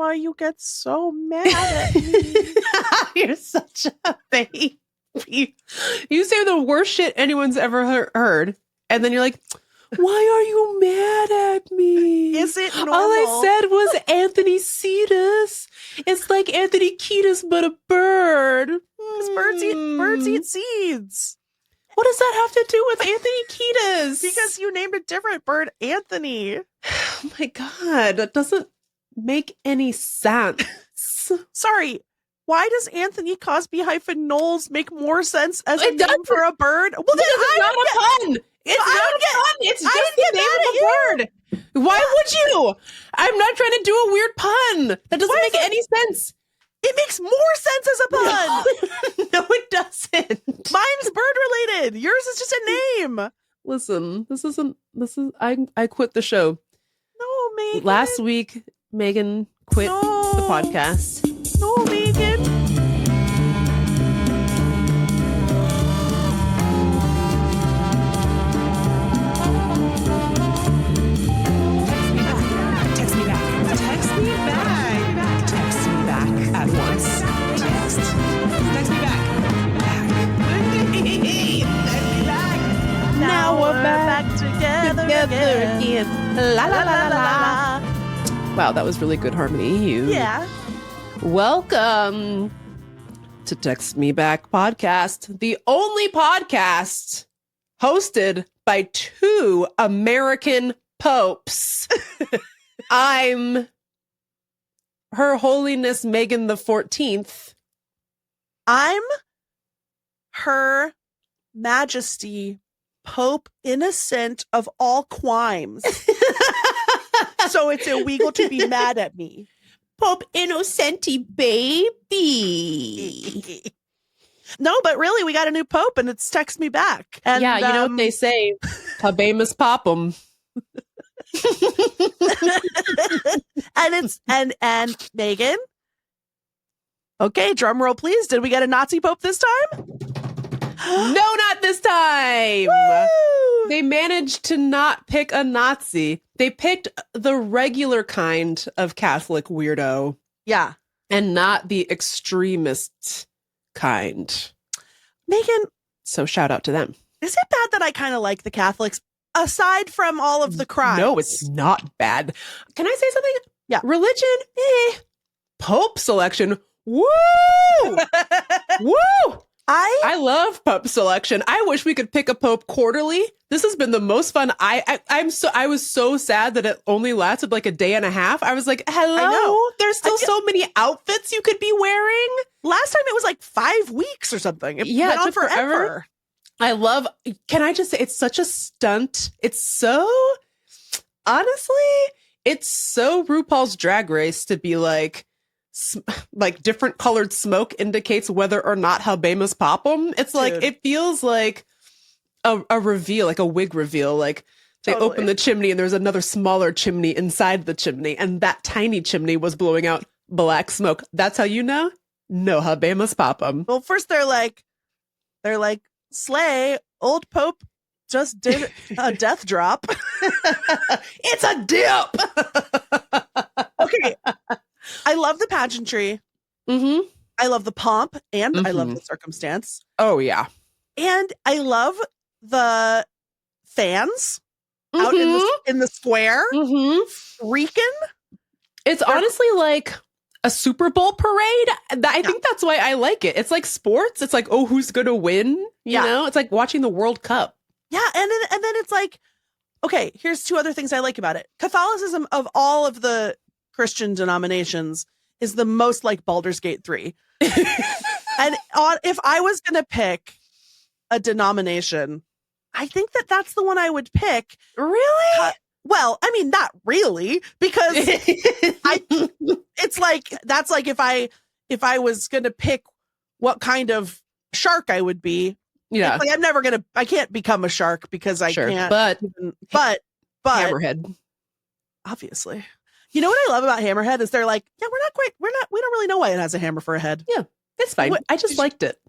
why you get so mad at me. You're such a baby. You say the worst shit anyone's ever heard, and then you're like, why are you mad at me? Is it normal? All I said was Anthony Cetus. It's like Anthony Kiedis, but a bird. Because birds eat seeds. What does that have to do with Anthony Kiedis? Because you named a different bird Anthony. Oh my God, that doesn't make any sense. Sorry. Why does Anthony Cosby -Knowles make more sense as a It name doesn't. for a bird? Well, then It's not a pun. It's I not don't a pun. It's I just didn't the get name mad of at a bird. Why would you? I'm not trying to do a weird pun. That doesn't make any sense. It makes more sense as a pun. No, it doesn't. Mine's bird related. Yours is just a name. Listen, I quit the show. No, Megan. Last week, Megan quit the podcast. No, Megan. Text me back. Text me back. Text me back at once. Text me back. Text me back. Now we're back together again. La la la la la. Wow, that was really good harmony. Yeah. Welcome to Text Me Back podcast, the only podcast hosted by two American popes. I'm Her Holiness Megan the 14th. I'm Her Majesty Pope Innocent of all crimes. So it's illegal to be mad at me. Pope Innocenti baby. No, but really, we got a new pope, and it's Text Me Back. And, yeah, you know what they say, habemus papam. and Megan. Okay, drum roll, please. Did we get a Nazi pope this time? No, not this time. Woo! They managed to not pick a Nazi. They picked the regular kind of Catholic weirdo. Yeah. And not the extremist kind. Megan. So shout out to them. Is it bad that I kind of like the Catholics, aside from all of the crimes? No, it's not bad. Can I say something? Yeah. Religion, Pope selection, woo! Woo! I love pope selection. I wish we could pick a pope quarterly. This has been the most fun. I was so sad that it only lasted like a day and a half. I was like, hello, there's still so many outfits you could be wearing. Last time it was like 5 weeks or something. It went on forever. I love, can I just say, it's such a stunt. It's so, honestly, it's so RuPaul's Drag Race to be like different colored smoke indicates whether or not habemus papam. It's like, it feels like a reveal, like a wig reveal. Like they open the chimney and there's another smaller chimney inside the chimney, and that tiny chimney was blowing out black smoke. That's how you know? No habemus papam. Well, first they're like, slay, old pope just did a death drop. It's a dip. Okay. I love the pageantry. Mm-hmm. I love the pomp, and I love the circumstance. Oh, yeah. And I love the fans out in the square. Freaking. It's honestly like a Super Bowl parade. I think that's why I like it. It's like sports. It's like, oh, who's going to win? You know, it's like watching the World Cup. Yeah. And then it's like, okay, here's two other things I like about it. Catholicism, of all of the Christian denominations, is the most like Baldur's Gate 3. And if I was going to pick a denomination, I think that's the one I would pick. Really? Well, I mean, not really, because it's like, that's like if I was going to pick what kind of shark I would be. Yeah. Like I can't become a shark because I can't. But Hammerhead. Obviously. You know what I love about Hammerhead is they're like, yeah, we don't really know why it has a hammer for a head. Yeah, it's fine. I just liked it.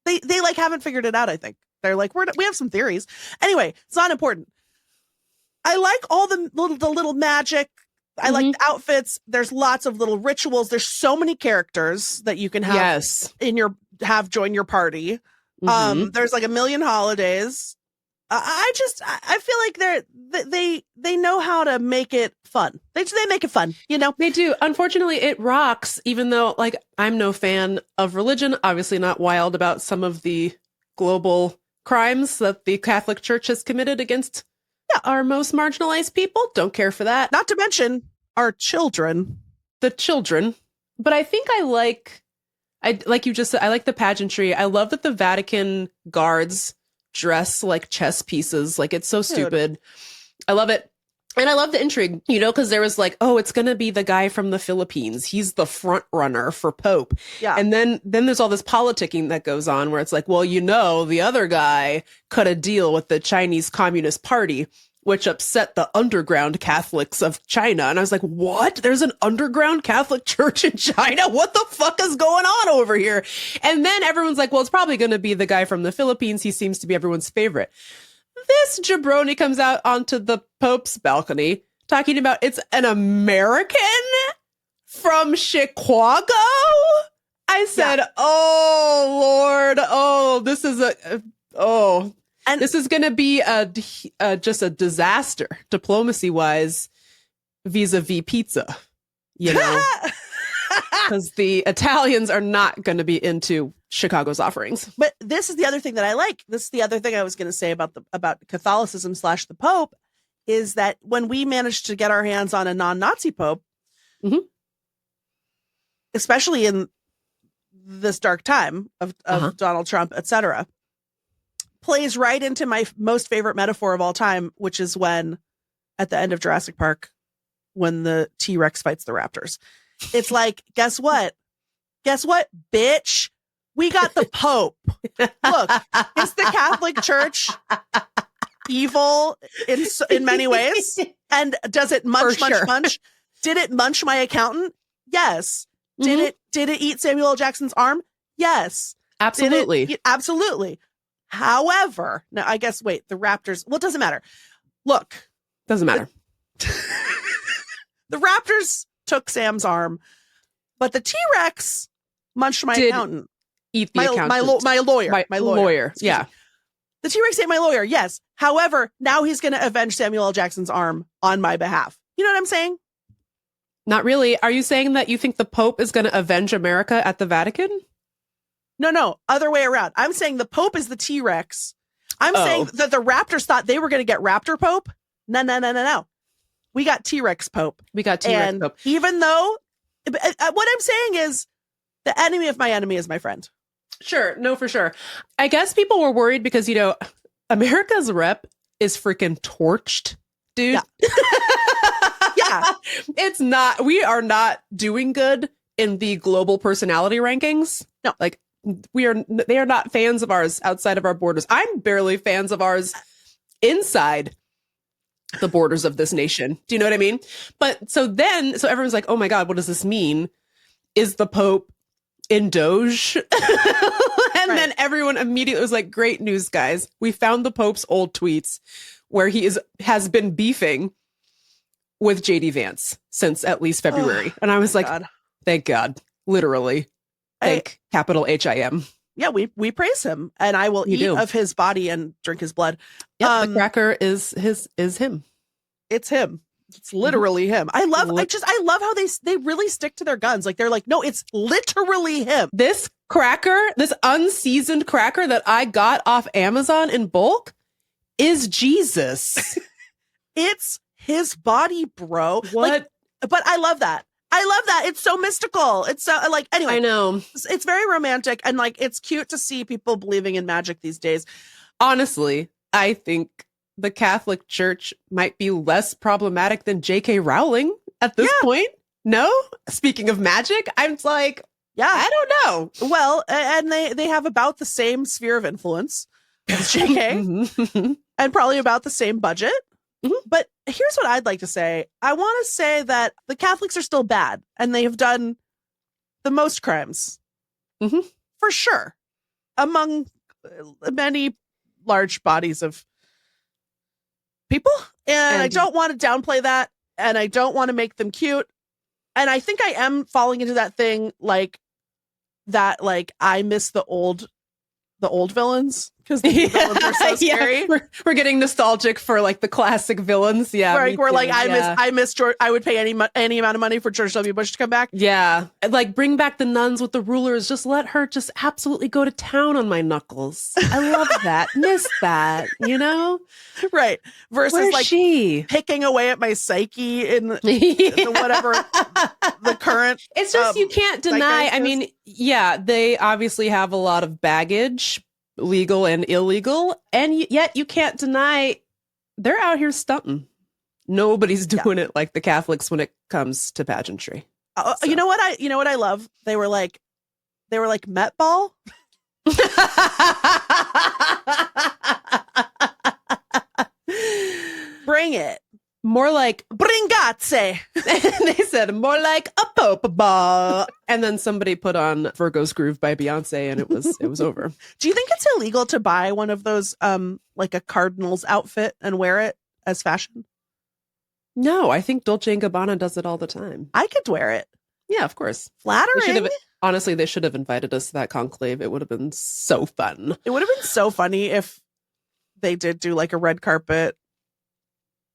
They like haven't figured it out, I think. They're like, we have some theories. Anyway, it's not important. I like all the little magic I like the outfits. There's lots of little rituals. There's so many characters that you can have join your party. There's like a million holidays. I feel like they know how to make it fun. They make it fun, you know? They do. Unfortunately, it rocks, even though like I'm no fan of religion, obviously not wild about some of the global crimes that the Catholic Church has committed against our most marginalized people. Don't care for that. Not to mention our children. The children. But I think like you just said, I like the pageantry. I love that the Vatican guards dress like chess pieces. Like, it's so stupid. I love it. And I love the intrigue, you know, because there was like, oh, it's going to be the guy from the Philippines. He's the front runner for Pope. Yeah. And then there's all this politicking that goes on where it's like, well, you know, the other guy cut a deal with the Chinese Communist Party, which upset the underground Catholics of China. And I was like, what? There's an underground Catholic church in China? What the fuck is going on over here? And then everyone's like, well, it's probably going to be the guy from the Philippines. He seems to be everyone's favorite. This jabroni comes out onto the Pope's balcony talking about it's an American from Chicago. I said, oh, Lord. Oh, this is and this is going to be just a disaster, diplomacy-wise, vis-a-vis pizza, you know, because the Italians are not going to be into Chicago's offerings. But this is the other thing that I like. This is the other thing I was going to say about Catholicism / the Pope is that when we managed to get our hands on a non-Nazi Pope, especially in this dark time of Donald Trump, etc., plays right into my most favorite metaphor of all time, which is when at the end of Jurassic Park, when the T-Rex fights the raptors. It's like, guess what? Guess what, bitch? We got the Pope. Look, is the Catholic Church evil in many ways? And does it munch? Did it munch my accountant? Yes. Did it eat Samuel L. Jackson's arm? Yes. Absolutely. Absolutely. However, now I guess, the Raptors, well, it doesn't matter. Look. Doesn't matter. The Raptors took Sam's arm, but the T-Rex munched my accountant. Eat the accountant. My lawyer. Yeah. The T-Rex ate my lawyer. Yes. However, now he's going to avenge Samuel L. Jackson's arm on my behalf. You know what I'm saying? Not really. Are you saying that you think the Pope is going to avenge America at the Vatican? No, other way around. I'm saying the Pope is the T-Rex. I'm saying that the Raptors thought they were going to get Raptor Pope. No. We got T-Rex Pope. Pope. Even though, what I'm saying is, the enemy of my enemy is my friend. Sure. No, for sure. I guess people were worried because, you know, America's rep is freaking torched, dude. Yeah. It's not, we are not doing good in the global personality rankings. No, like they are not fans of ours outside of our borders. I'm barely fans of ours inside the borders of this nation. Do you know what I mean? But so everyone's like, oh my God, what does this mean? Is the Pope in Doge? And then everyone immediately was like, great news, guys. We found the Pope's old tweets where he has been beefing with JD Vance since at least February. And I was like, thank God. Literally. Capital HIM. Yeah, we praise him, and I will eat of his body and drink his blood. Yeah, the cracker is him. It's him. It's literally him. I love how they really stick to their guns. Like, they're like, no, it's literally him. This cracker, this unseasoned cracker that I got off Amazon in bulk is Jesus. It's his body, bro. What? But I love that. It's so mystical. It's so anyway. I know. It's very romantic, and it's cute to see people believing in magic these days. Honestly, I think the Catholic Church might be less problematic than J.K. Rowling at this point. No? Speaking of magic, I'm like, I don't know. Well, and they have about the same sphere of influence as J.K. and probably about the same budget. But here's what I'd like to say. I want to say that the Catholics are still bad, and they have done the most crimes. For sure. Among many large bodies of people. And I don't want to downplay that. and I don't want to make them cute. And I think I am falling into that thing like I miss the old villains because the new villains are so scary. We're getting nostalgic for like the classic villains. Yeah. Right. We're like, I miss George. I would pay any amount of money for George W. Bush to come back. Yeah. Like bring back the nuns with the rulers. Just let her just absolutely go to town on my knuckles. I love that. Miss that, you know? Right. Versus Where's like she? picking away at my psyche in the whatever the current. It's just, you can't deny. I is. mean, yeah, they obviously have a lot of baggage, legal and illegal, and yet you can't deny they're out here stunting. Nobody's doing it like the Catholics when it comes to pageantry. You know what I love? They were like Met Ball. Bring it. More like Bringazze. they said more like a Pope ball. And then somebody put on Virgo's Groove by Beyonce and it was over. Do you think it's illegal to buy one of those like a cardinal's outfit and wear it as fashion? No, I think Dolce & Gabbana does it all the time. I could wear it. Yeah, of course. Flattering. Honestly, they should have invited us to that conclave. It would have been so fun. It would have been so funny if they did do like a red carpet,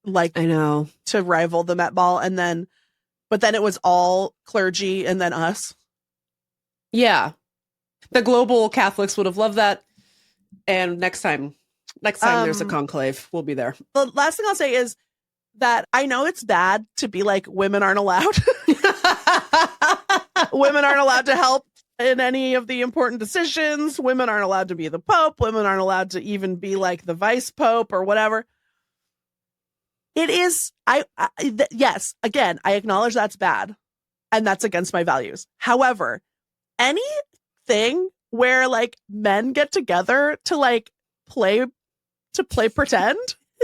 like I know, to rival the Met Ball, but then it was all clergy and then us. Yeah, the global Catholics would have loved that. And next time there's a conclave, we'll be there. The last thing I'll say is that I know it's bad to be like women aren't allowed. Women aren't allowed to help in any of the important decisions. Women aren't allowed to be the Pope. Women aren't allowed to even be like the Vice Pope or whatever. It is, yes, again, I acknowledge that's bad and that's against my values. However, anything where like men get together to like play pretend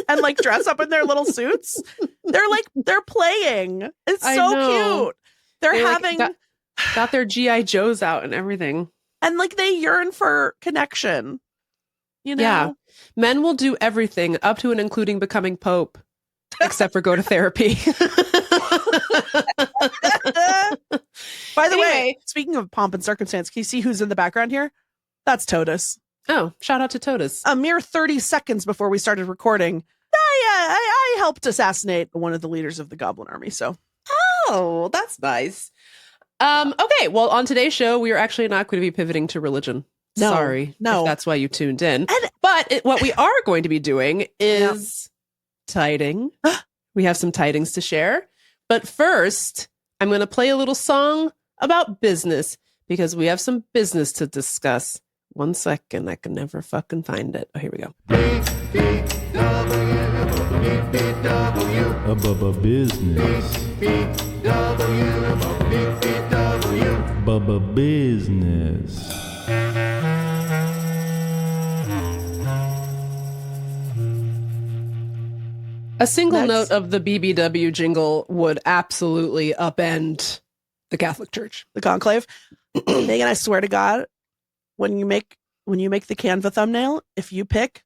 and like dress up in their little suits, they're playing. It's so cute. They're having got their GI Joes out and everything. And like they yearn for connection. You know? Yeah. Men will do everything up to and including becoming Pope. Except for go to therapy. By the way, speaking of pomp and circumstance, can you see who's in the background here? That's Totus. Oh, shout out to Totus. A mere 30 seconds before we started recording, I helped assassinate one of the leaders of the Goblin Army. So, oh, that's nice. Okay, well, on today's show, we are actually not going to be pivoting to religion. No, Sorry, no, if that's why you tuned in. But what we are going to be doing is tiding. We have some tidings to share. But first, I'm going to play a little song about business because we have some business to discuss. 1 second. I can never fucking find it. Oh, here we go. Bubba business. Bubba business. A single note of the BBW jingle would absolutely upend the Catholic Church. The conclave. Megan, I swear to God, when you make the Canva thumbnail, if you pick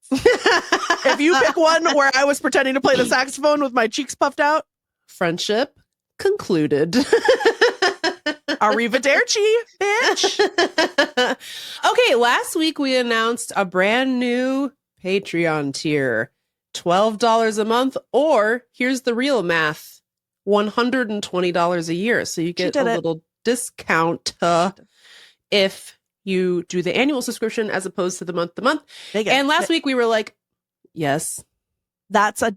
one where I was pretending to play the saxophone with my cheeks puffed out, friendship concluded. Arrivederci, bitch. Okay, last week we announced a brand new Patreon tier. $12 a month, or here's the real math, $120 a year. So you get a little discount if you do the annual subscription as opposed to the month-to-month. And last week we were like, yes. That's a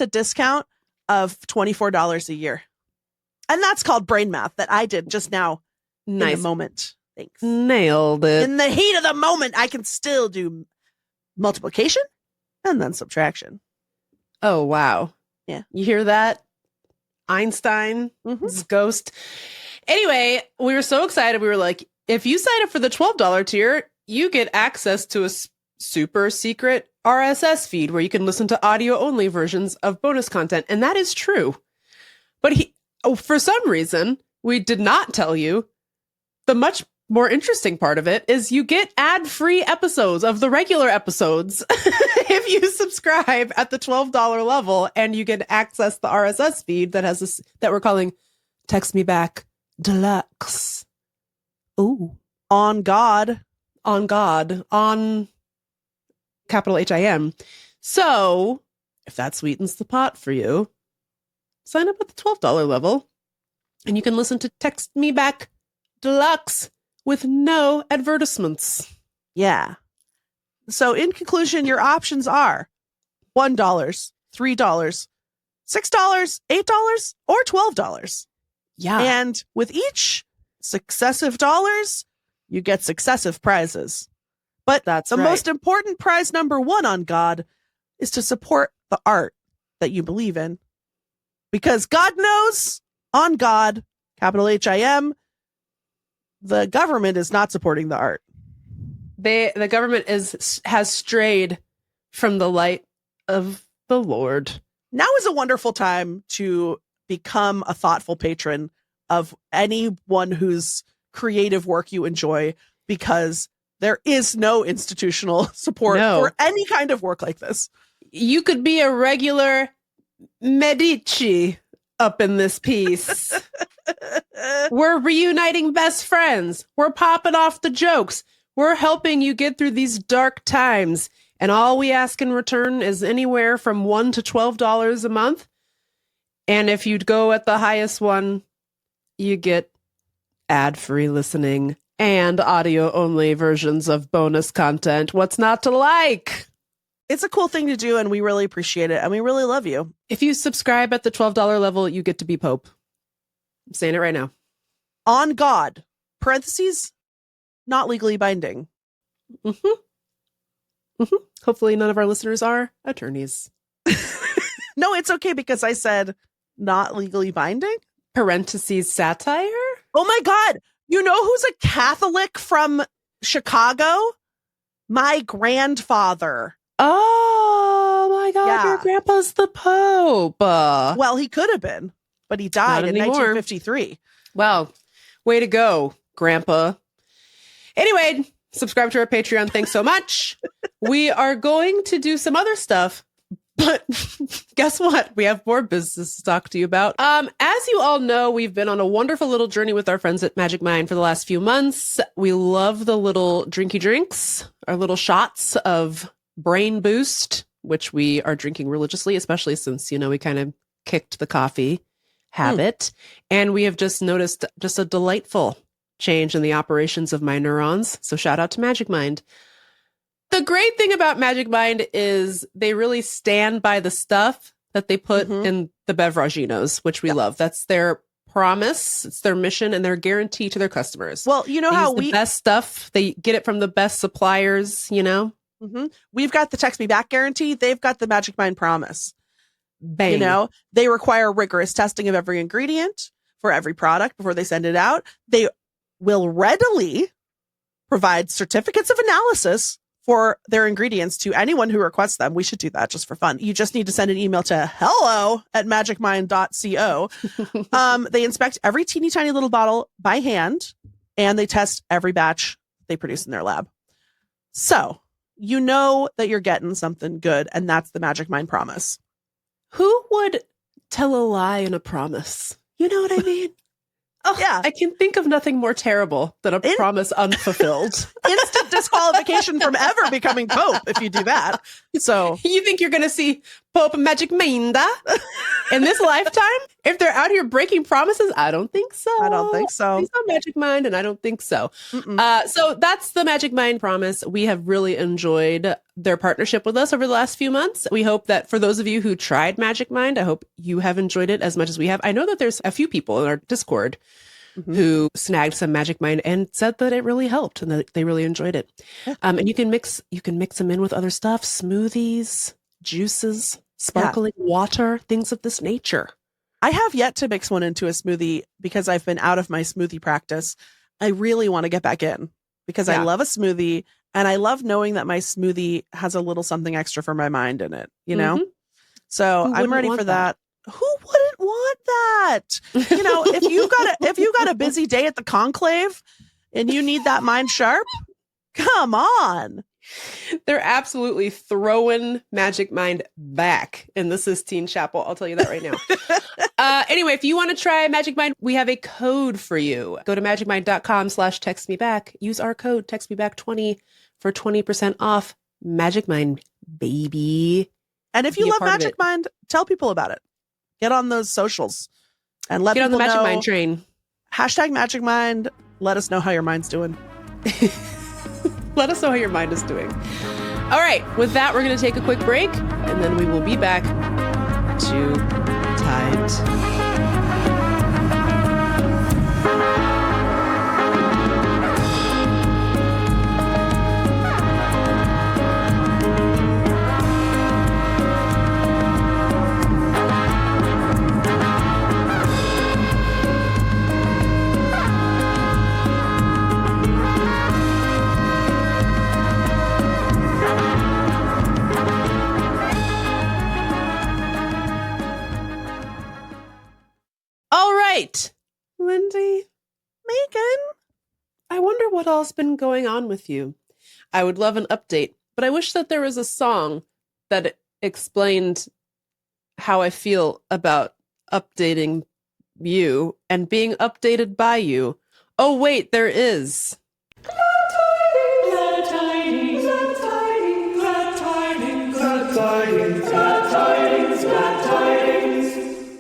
discount of $24 a year. And that's called brain math that I did just now. Nice. In the moment. Thanks. Nailed it. In the heat of the moment, I can still do multiplication and then subtraction. Oh, wow. Yeah. You hear that? Einstein's ghost. Anyway, we were so excited. We were like, if you sign up for the $12 tier, you get access to a super secret RSS feed where you can listen to audio only versions of bonus content. And that is true. But for some reason, we did not tell you the much more interesting part of it is you get ad-free episodes of the regular episodes if you subscribe at the $12 level, and you can access the RSS feed that has this that we're calling Text Me Back Deluxe. Ooh. On God. On God. On capital HIM. So if that sweetens the pot for you, sign up at the $12 level and you can listen to Text Me Back Deluxe with no advertisements. Yeah. So in conclusion, your options are $1, $3, $6, $8, or $12. Yeah. And with each successive dollars, you get successive prizes. But That's the right. most important prize number one on God is to support the art that you believe in. Because God knows, on God, capital HIM, the government is not supporting the art. The government has strayed from the light of the Lord. Now is a wonderful time to become a thoughtful patron of anyone whose creative work you enjoy, because there is no institutional support for any kind of work like this. You could be a regular Medici up in this piece. We're reuniting best friends. We're popping off the jokes. We're helping you get through these dark times. And all we ask in return is anywhere from $1 to $12 a month. And if you'd go at the highest one, you get ad-free listening and audio-only versions of bonus content. What's not to like? It's a cool thing to do, and we really appreciate it, and we really love you. If you subscribe at the $12 level, you get to be Pope. I'm saying it right now. On God, parentheses, not legally binding. Hopefully none of our listeners are attorneys. No, it's okay, because I said not legally binding. Parentheses satire? Oh my God. You know who's a Catholic from Chicago? My grandfather. Oh my God, Yeah. your grandpa's the Pope. Well, he could have been, but he died Not in anymore. 1953. Well, way to go, Grandpa. Anyway, subscribe to our Patreon. Thanks so much. We are going to do some other stuff, but guess what? We have more business to talk to you about. As you all know, we've been on a wonderful little journey with our friends at Magic Mind for the last few months. We love the little drinky drinks, our little shots of brain boost, which we are drinking religiously, especially since, we kind of kicked the coffee habit. And we have just noticed just a delightful change in the operations of my neurons. So shout out to Magic Mind. The great thing about Magic Mind is they really stand by the stuff that they put in the beveraginos, which we love. That's their promise. It's their mission and their guarantee to their customers. Well, you know They how use the best stuff. They get it from the best suppliers, We've got the text me back guarantee. They've got the Magic Mind promise. Bang. They require rigorous testing of every ingredient for every product before they send it out. They will readily provide certificates of analysis for their ingredients to anyone who requests them. We should do that just for fun. You just need to send an email to hello@magicmind.co. They inspect every teeny tiny little bottle by hand, and they test every batch they produce in their lab. So you know that you're getting something good, and that's the Magic Mind promise. Who would tell a lie in a promise? You know what I mean? Oh, Yeah. I can think of nothing more terrible than a promise unfulfilled. Instant disqualification from ever becoming Pope if you do that. So You think you're going to see Pope Magic Mind in this lifetime? If they're out here breaking promises? I don't think so. I don't think so. He's not Magic Mind, and I don't think so. So that's the Magic Mind promise. We have really enjoyed their partnership with us over the last few months. We hope that for those of you who tried Magic Mind, I hope you have enjoyed it as much as we have. I know that there's a few people in our Discord who snagged some Magic Mind and said that it really helped and that they really enjoyed it. And you can mix them in with other stuff, smoothies, juices, sparkling water, things of this nature. I have yet to mix one into a smoothie because I've been out of my smoothie practice. I really want to get back in because I love a smoothie, and I love knowing that my smoothie has a little something extra for my mind in it, So I'm ready for that. Who wouldn't want that? If you've got a busy day at the conclave and you need that mind sharp, come on. They're absolutely throwing Magic Mind back in the Sistine Chapel. I'll tell you that right now. Anyway, if you want to try Magic Mind, we have a code for you. Go to magicmind.com/textmeback. Use our code textmeback20 for 20% off Magic Mind, baby. And if you love Magic Mind, tell people about it. Get on those socials and let Get on the people Magic know. Mind train. Hashtag Magic Mind. Let us know how your mind's doing. Let us know how your mind is doing. All right. With that, we're going to take a quick break, and then we will be back to Tide. Lindy, Meagan, I wonder what all's been going on with you. I would love an update, but I wish that there was a song that explained how I feel about updating you and being updated by you. Oh, wait, there is.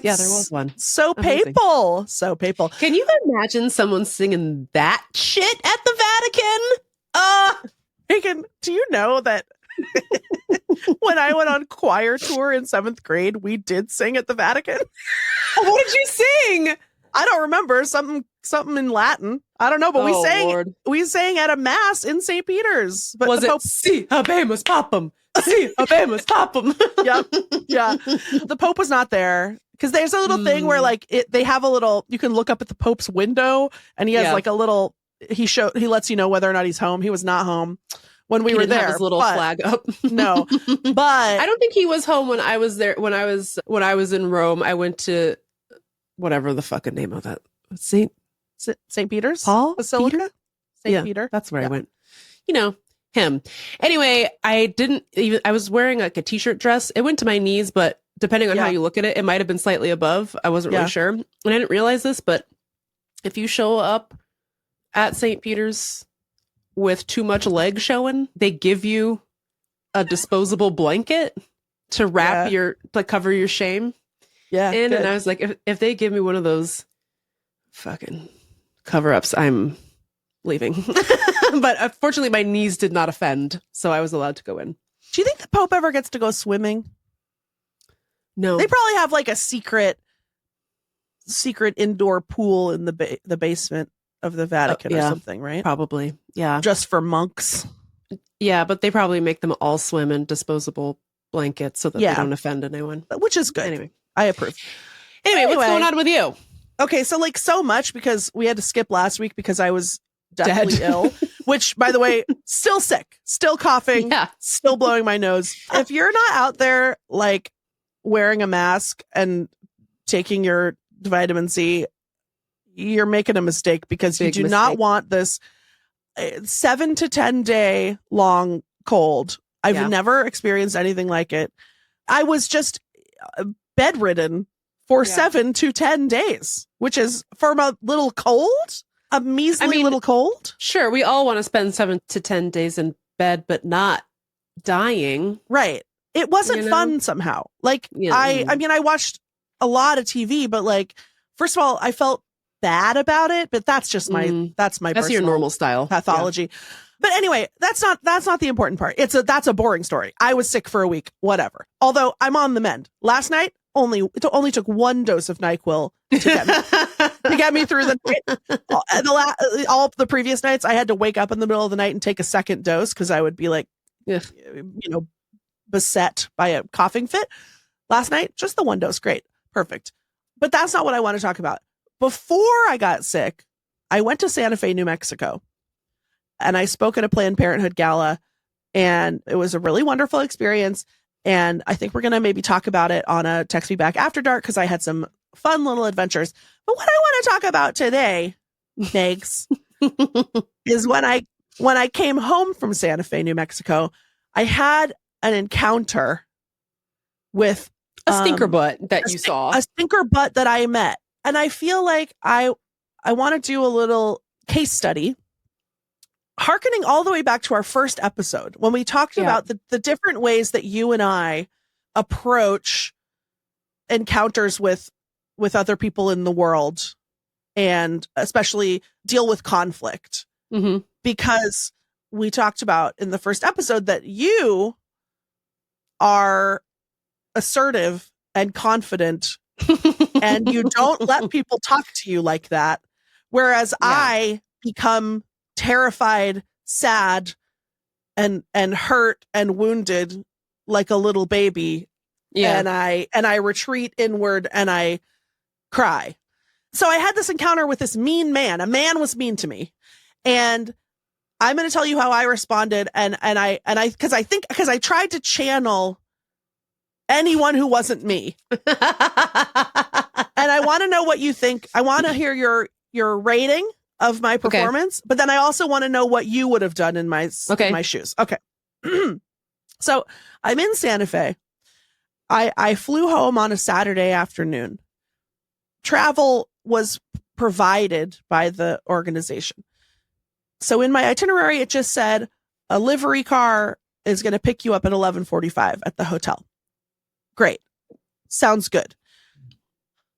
Yeah, there was one. So Amazing. papal. So papal. Can you imagine someone singing that shit at the Vatican? Meagan, do you know that when I went on choir tour in 7th grade, we did sing at the Vatican? What did you sing? I don't remember. Something in Latin. I don't know, but Lord. we sang at a mass in St. Peter's. But Was the it Pope, Si habemus papam? Si habemus papam. yeah. The Pope was not there. Because there's a little thing where like they have a little, you can look up at the Pope's window and he has like a little, he lets you know whether or not he's home. He was not home when we were didn't there. have his little flag up. No, but I don't think he was home when I was there. When I was in Rome, I went to whatever the fucking name of that St. Peter's Paul Basilica. Peter? St. Peter. That's where I went. You know him. Anyway, I was wearing like a t-shirt dress. It went to my knees, but depending on how you look at it, it might have been slightly above. I wasn't really sure. And I didn't realize this, but if you show up at St. Peter's with too much leg showing, they give you a disposable blanket to wrap to cover your shame in. Good. And I was like, if they give me one of those fucking cover-ups, I'm leaving. But unfortunately, my knees did not offend, so I was allowed to go in. Do you think the Pope ever gets to go swimming? No. They probably have like a secret indoor pool in the basement of the Vatican or something, right? Probably. Yeah. Just for monks. Yeah, but they probably make them all swim in disposable blankets so that they don't offend anyone. Which is good. Anyway. I approve. Anyway, what's going on with you? Okay, so like so much because we had to skip last week because I was deathly ill, which by the way, still sick, still coughing, still blowing my nose. If you're not out there like wearing a mask and taking your vitamin C, you're making a mistake because you do not want this 7 to 10 day long cold. I've never experienced anything like it. I was just bedridden for 7 to 10 days, which is for a little cold, a measly little cold. Sure, we all want to spend 7 to 10 days in bed, but not dying. Right. It wasn't fun somehow. Like I mean, I watched a lot of TV, but like, first of all, I felt bad about it, but that's just that's your normal style pathology. Yeah. But anyway, that's not the important part. That's a boring story. I was sick for a week, whatever. Although I'm on the mend. Last night, it only took 1 dose of NyQuil to get me through the night. All the previous nights, I had to wake up in the middle of the night and take a second dose because I would be like, beset by a coughing fit. Last night, just the 1 dose. Great. Perfect. But that's not what I want to talk about. Before I got sick, I went to Santa Fe, New Mexico, and I spoke at a Planned Parenthood Gala, and it was a really wonderful experience. And I think we're going to maybe talk about it on a Text Me Back After Dark because I had some fun little adventures. But what I want to talk about today, Megs, is when I came home from Santa Fe, New Mexico, I had an encounter with a stinker butt that you saw. A stinker butt that I met. And I feel like I want to do a little case study, hearkening all the way back to our first episode when we talked about the different ways that you and I approach encounters with other people in the world, and especially deal with conflict. Mm-hmm. Because we talked about in the first episode that you are assertive and confident and you don't let people talk to you like that. Whereas I become terrified, sad, and hurt and wounded like a little baby. Yeah. And I retreat inward and I cry. So I had this encounter with this mean man. A man was mean to me. And I'm going to tell you how I responded. And because I tried to channel anyone who wasn't me. And I want to know what you think. I want to hear your rating of my performance, but then I also want to know what you would have done in my shoes. Okay. So I'm in Santa Fe. I flew home on a Saturday afternoon. Travel was provided by the organization. So in my itinerary, it just said a livery car is going to pick you up at 11:45 at the hotel. Great. Sounds good.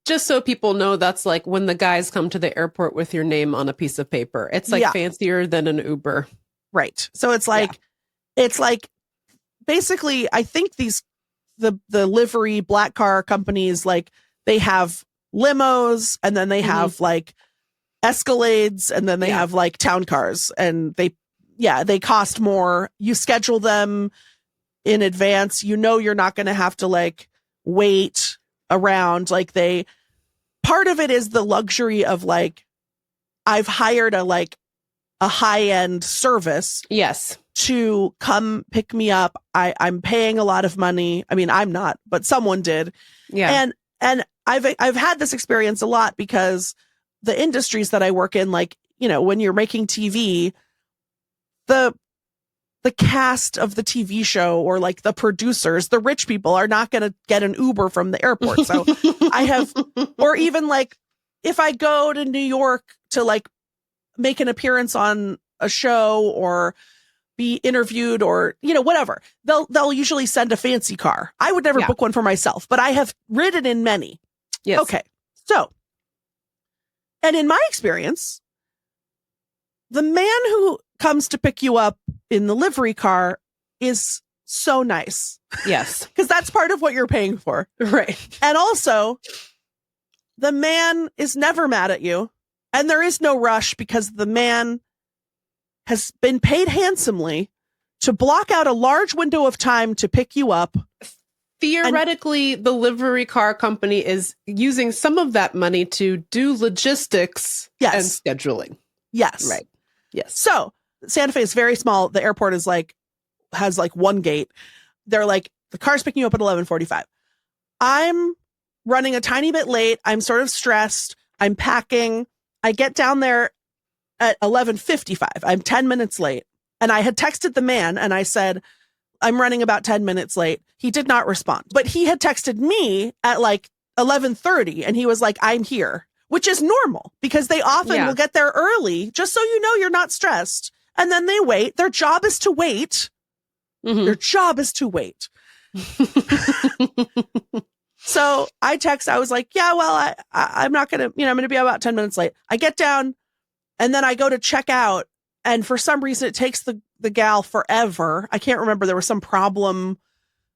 Just so people know, that's like when the guys come to the airport with your name on a piece of paper. It's like fancier than an Uber. Right. So it's like basically, I think the livery black car companies, like they have limos and then they have like Escalades and then they have like town cars, and they cost more. You schedule them in advance. You know, you're not going to have to like wait around. Like part of it is the luxury of like, I've hired a high-end service. Yes. To come pick me up. I'm paying a lot of money. I mean, I'm not, but someone did. Yeah. And I've had this experience a lot because the industries that I work in, like, you know, when you're making TV, the cast of the TV show or like the producers, the rich people are not going to get an Uber from the airport. So I have, or even like if I go to New York to like make an appearance on a show or be interviewed or, you know, whatever, they'll usually send a fancy car. I would never book one for myself, but I have ridden in many. Yes. Okay. So, and in my experience, the man who comes to pick you up in the livery car is so nice. Yes. Because that's part of what you're paying for. Right. And also, the man is never mad at you. And there is no rush because the man has been paid handsomely to block out a large window of time to pick you up. Theoretically, the livery car company is using some of that money to do logistics and scheduling. Yes. Right. Yes. So Santa Fe is very small. The airport is has one gate. They're like, the car's picking you up at 11:45. I'm running a tiny bit late. I'm sort of stressed. I'm packing. I get down there at 11:55. I'm 10 minutes late. And I had texted the man and I said, I'm running about 10 minutes late. He did not respond, but he had texted me at like 11:30 and he was like, I'm here, which is normal because they often will get there early just so you know you're not stressed. And then they wait. Their job is to wait. Mm-hmm. Their job is to wait. So I was like, yeah, well, I'm not going to, I'm going to be about 10 minutes late. I get down and then I go to check out. And for some reason, it takes the gal forever. I can't remember. There was some problem.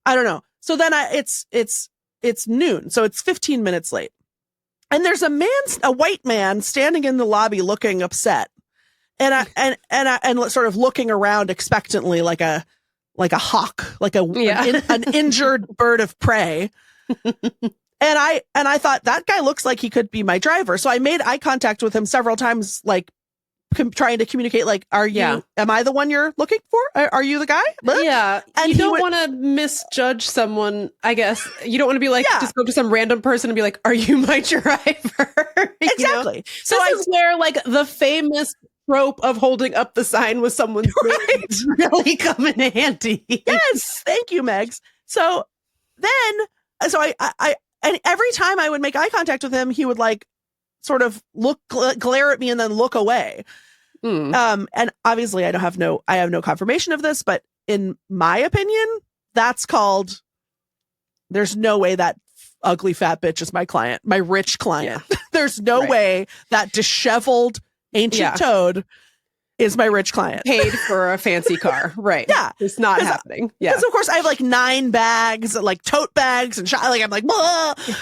I don't know. So then it's noon. So it's 15 minutes late. And there's a white man standing in the lobby looking upset. And sort of looking around expectantly like a hawk, like an injured bird of prey. And I thought that guy looks like he could be my driver. So I made eye contact with him several times, like trying to communicate, like, am I the one you're looking for? Are you the guy? Yeah. And you don't want to misjudge someone, I guess. You don't want to be like, just go to some random person and be like, are you my driver? Exactly. So this is where like the famous trope of holding up the sign with someone's name really come in handy. Yes, thank you, Megs. So then, I and every time I would make eye contact with him, he would like sort of glare at me and then look away. And obviously I have no confirmation of this, but in my opinion, that's called, there's no way that ugly fat bitch is my client, my rich client. Yeah. There's no way that disheveled ancient toad is my rich client. Paid for a fancy car. Right. Yeah. It's not happening. Yeah. Because of course I have like 9 bags, like tote bags and like I'm like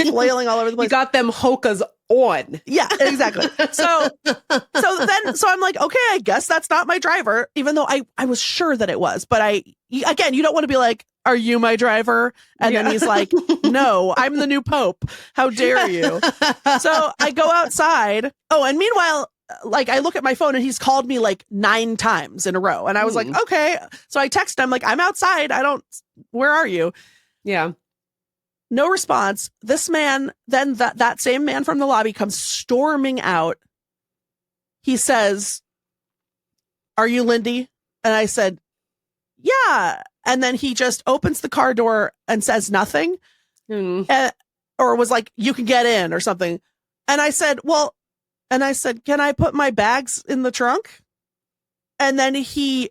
flailing all over the place. You got them hokas on. Yeah, exactly. So I'm like, okay, I guess that's not my driver, even though I was sure that it was. But again, you don't want to be like, are you my driver? And then he's like, no, I'm the new Pope. How dare you? So I go outside. Oh, and meanwhile, like I look at my phone and he's called me like 9 times in a row. And I was like, okay. So I text him like, I'm outside. Where are you? Yeah. No response. This man, then that same man from the lobby comes storming out. He says, are you Lindy? And I said, yeah. And then he just opens the car door and says nothing. Or was like, you can get in or something. And I said, can I put my bags in the trunk? And then he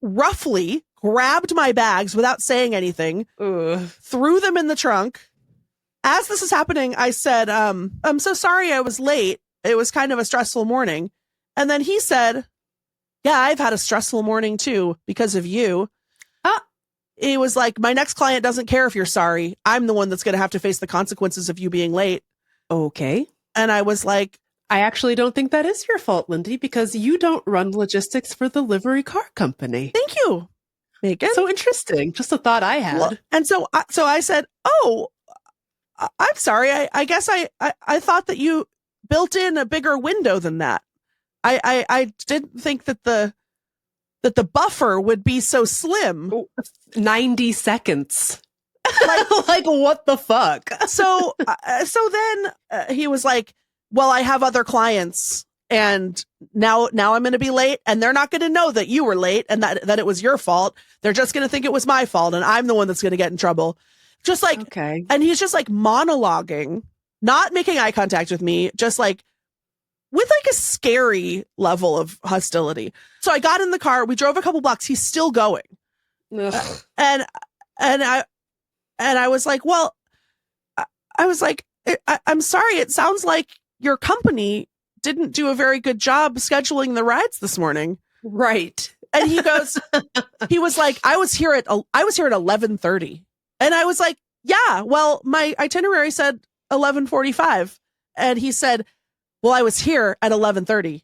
roughly grabbed my bags without saying anything, threw them in the trunk. As this is happening, I said, I'm so sorry I was late. It was kind of a stressful morning. And then he said, yeah, I've had a stressful morning too because of you. He was like, my next client doesn't care if you're sorry. I'm the one that's going to have to face the consequences of you being late. Okay. And I was like, I actually don't think that is your fault, Lindy, because you don't run logistics for the livery car company. Thank you, Meagan. So interesting. Just a thought I had. Well, and so I said, oh, I'm sorry. I guess I thought that you built in a bigger window than that. I didn't think that the buffer would be so slim. 90 seconds. Like what the fuck? So then he was like, well, I have other clients and now I'm going to be late and they're not going to know that you were late and that it was your fault. They're just going to think it was my fault and I'm the one that's going to get in trouble. Just like, okay. And he's just like monologuing, not making eye contact with me, just like with like a scary level of hostility. So I got in the car, we drove a couple blocks. He's still going. And I was like, well, I was like, I'm sorry. It sounds like your company didn't do a very good job scheduling the rides this morning. Right. And he goes, he was like, I was here at 11:30. And I was like, yeah, well, my itinerary said 11:45. And he said, well, I was here at 11:30.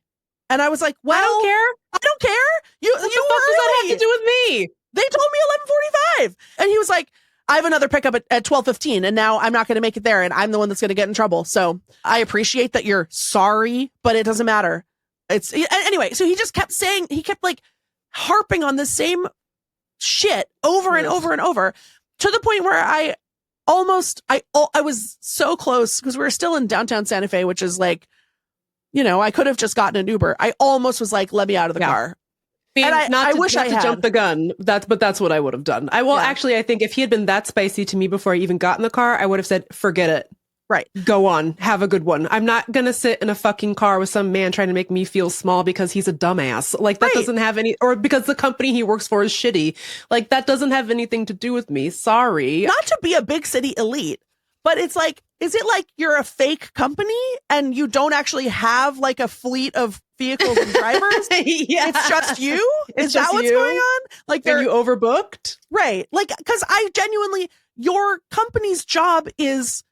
And I was like, well, I don't care. You what the fuck does that have to do with me? They told me 11:45. And he was like, I have another pickup at 12:15 and now I'm not going to make it there and I'm the one that's going to get in trouble. So I appreciate that you're sorry, but it doesn't matter. Anyway, so he just kept saying, he kept like harping on the same shit over and over and over to the point where I was so close because we were still in downtown Santa Fe, which is like, I could have just gotten an Uber. I almost was like, let me out of the car. And I wish I had jumped the gun. But that's what I would have done. Actually, I think if he had been that spicy to me before I even got in the car, I would have said, forget it. Right. Go on. Have a good one. I'm not going to sit in a fucking car with some man trying to make me feel small because he's a dumbass. Like that doesn't have any, or because the company he works for is shitty. Like that doesn't have anything to do with me. Sorry. Not to be a big city elite, but it's like, is it like you're a fake company and you don't actually have like a fleet of vehicles and drivers? Yeah. It's just you? Is that what's going on? Like, are you overbooked? Right. Like, because I genuinely, your company's job is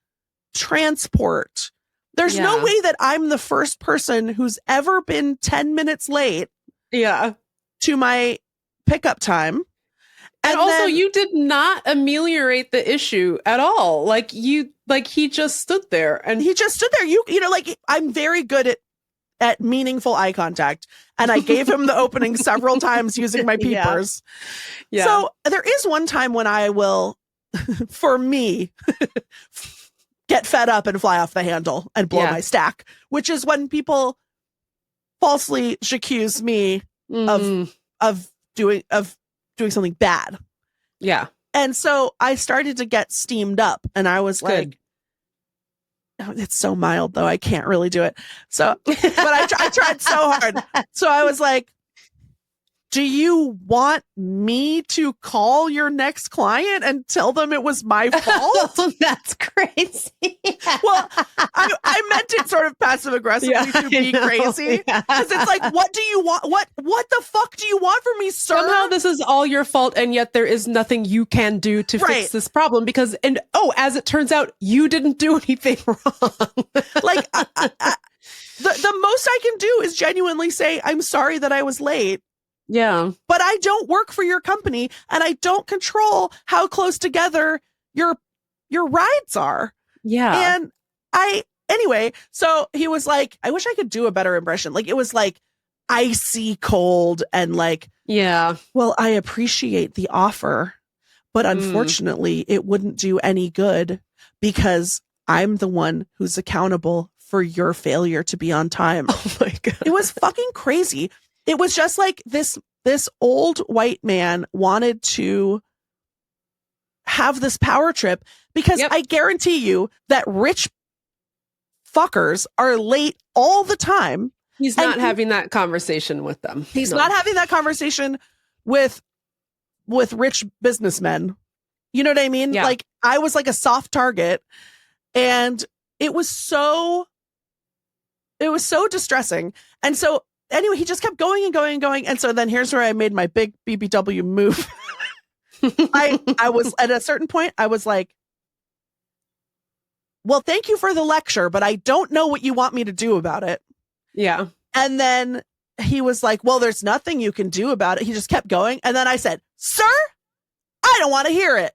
transport. There's no way that I'm the first person who's ever been 10 minutes late to my pickup time. And also, you did not ameliorate the issue at all. Like he just stood there and like I'm very good at meaningful eye contact. And I gave him the opening several times using my peepers. Yeah. So there is one time when I will, for me, get fed up and fly off the handle and blow my stack, which is when people falsely accused me of doing something bad. Yeah. And so I started to get steamed up, and I was like, oh, it's so mild though, I can't really do it. So, but I tried so hard. So I was like, do you want me to call your next client and tell them it was my fault? That's crazy. Well, I meant it sort of passive aggressively to be crazy. Because it's like, what do you want? What the fuck do you want from me, sir? Somehow this is all your fault, and yet there is nothing you can do to fix this problem because, as it turns out, you didn't do anything wrong. Like, the most I can do is genuinely say, I'm sorry that I was late. Yeah. But I don't work for your company, and I don't control how close together your rides are. Yeah. And anyway, so he was like, I wish I could do a better impression. Like, it was like icy cold and like, yeah. Well, I appreciate the offer, but unfortunately it wouldn't do any good because I'm the one who's accountable for your failure to be on time. Oh my God. It was fucking crazy. It was just like this old white man wanted to have this power trip because I guarantee you that rich fuckers are late all the time. He's not having that conversation with them. He's not having that conversation with rich businessmen. You know what I mean? Yeah. Like, I was like a soft target, and it was so distressing. And so anyway, he just kept going and going and going. And so then here's where I made my big BBW move. I was at a certain point, I was like, well, thank you for the lecture, but I don't know what you want me to do about it. Yeah. And then he was like, well, there's nothing you can do about it. He just kept going. And then I said, sir, I don't want to hear it.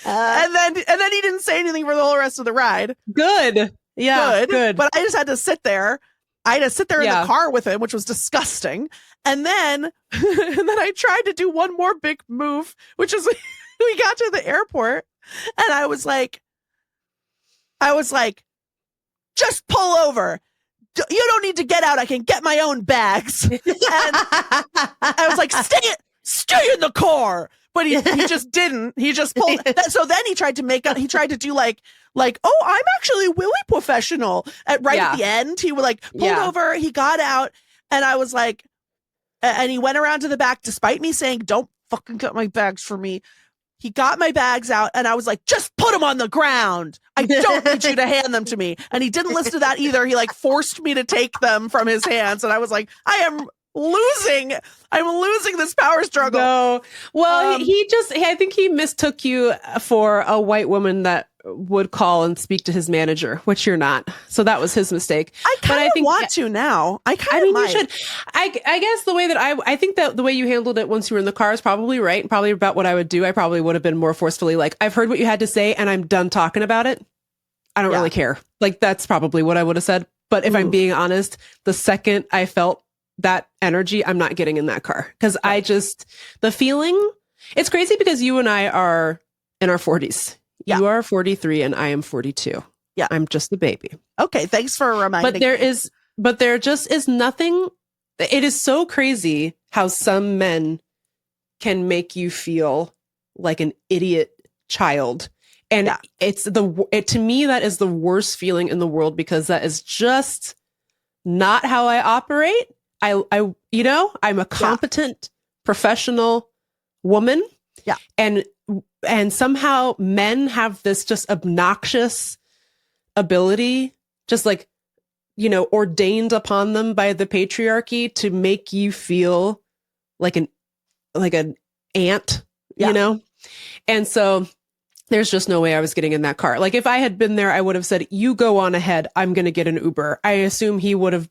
And then he didn't say anything for the whole rest of the ride. Good. Yeah. Good. But I just had to sit there. I had to sit there in the car with him, which was disgusting. And then I tried to do one more big move, which is we got to the airport, and I was like, just pull over. You don't need to get out. I can get my own bags. And I was like, stay in the car. But he just didn't. He just pulled. So then he tried to do like, oh, I'm actually really professional. At the end, he would pulled over. He got out, and I was like, and he went around to the back, despite me saying, "Don't fucking get my bags for me." He got my bags out, and I was like, "Just put them on the ground. I don't need you to hand them to me." And he didn't listen to that either. He forced me to take them from his hands, and I was like, I'm losing this power struggle. No. Well, I think he mistook you for a white woman that would call and speak to his manager, which you're not. So that was his mistake. I kind of want to now. You should. I guess the way that I think that the way you handled it once you were in the car is probably right, and probably about what I would do. I probably would have been more forcefully like, I've heard what you had to say and I'm done talking about it. I don't really care. That's probably what I would have said. But if I'm being honest, the second I felt that energy, I'm not getting in that car, because the feeling, it's crazy because you and I are in our 40s. Yeah. You are 43 and I am 42. Yeah. I'm just a baby. Okay. Thanks for reminding me. But there just is nothing. It is so crazy how some men can make you feel like an idiot child. And to me, that is the worst feeling in the world, because that is just not how I operate. I'm a competent professional woman. Yeah. And somehow men have this just obnoxious ability, just ordained upon them by the patriarchy, to make you feel like an ant, you know? And so there's just no way I was getting in that car. If I had been there, I would have said, you go on ahead. I'm going to get an Uber. I assume he would have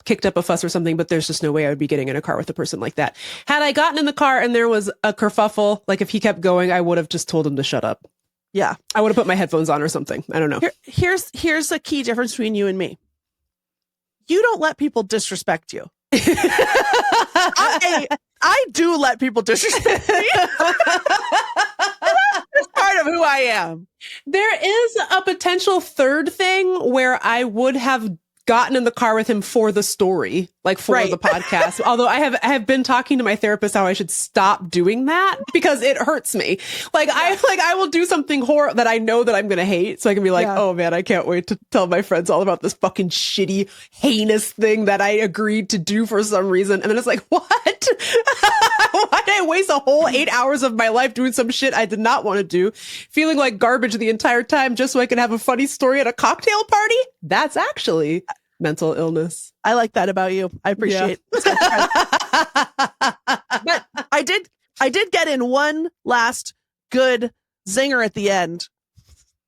kicked up a fuss or something, but there's just no way I would be getting in a car with a person like that. Had I gotten in the car and there was a kerfuffle, if he kept going, I would have just told him to shut up. Yeah. I would have put my headphones on or something. I don't know. Here's a key difference between you and me. You don't let people disrespect you. I do let people disrespect me. It's part of who I am. There is a potential third thing where I would have gotten in the car with him for the story, like for Right. the podcast. Although I have been talking to my therapist how I should stop doing that because it hurts me. I will do something horrible that I know that I'm going to hate. So I can be like, Yeah. oh man, I can't wait to tell my friends all about this fucking shitty, heinous thing that I agreed to do for some reason. And then it's like, what? Why did I waste a whole 8 hours of my life doing some shit I did not want to do, feeling like garbage the entire time just so I can have a funny story at a cocktail party? That's actually mental illness. I like that about you. I appreciate it. But I did get in one last good zinger at the end,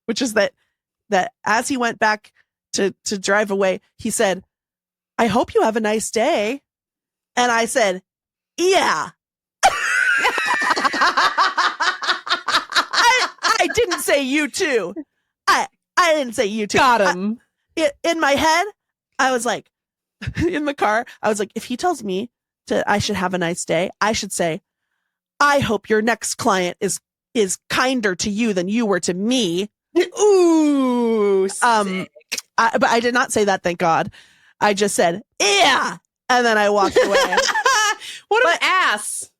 which is that as he went back to drive away, he said, "I hope you have a nice day." And I said, "Yeah." I didn't say you too. I didn't say you too. Got him. In my head, I was like, in the car, I was like, if he tells me I should have a nice day, I should say, "I hope your next client is kinder to you than you were to me." Ooh. But I did not say that, thank God. I just said, "Yeah," and then I walked away. What an ass.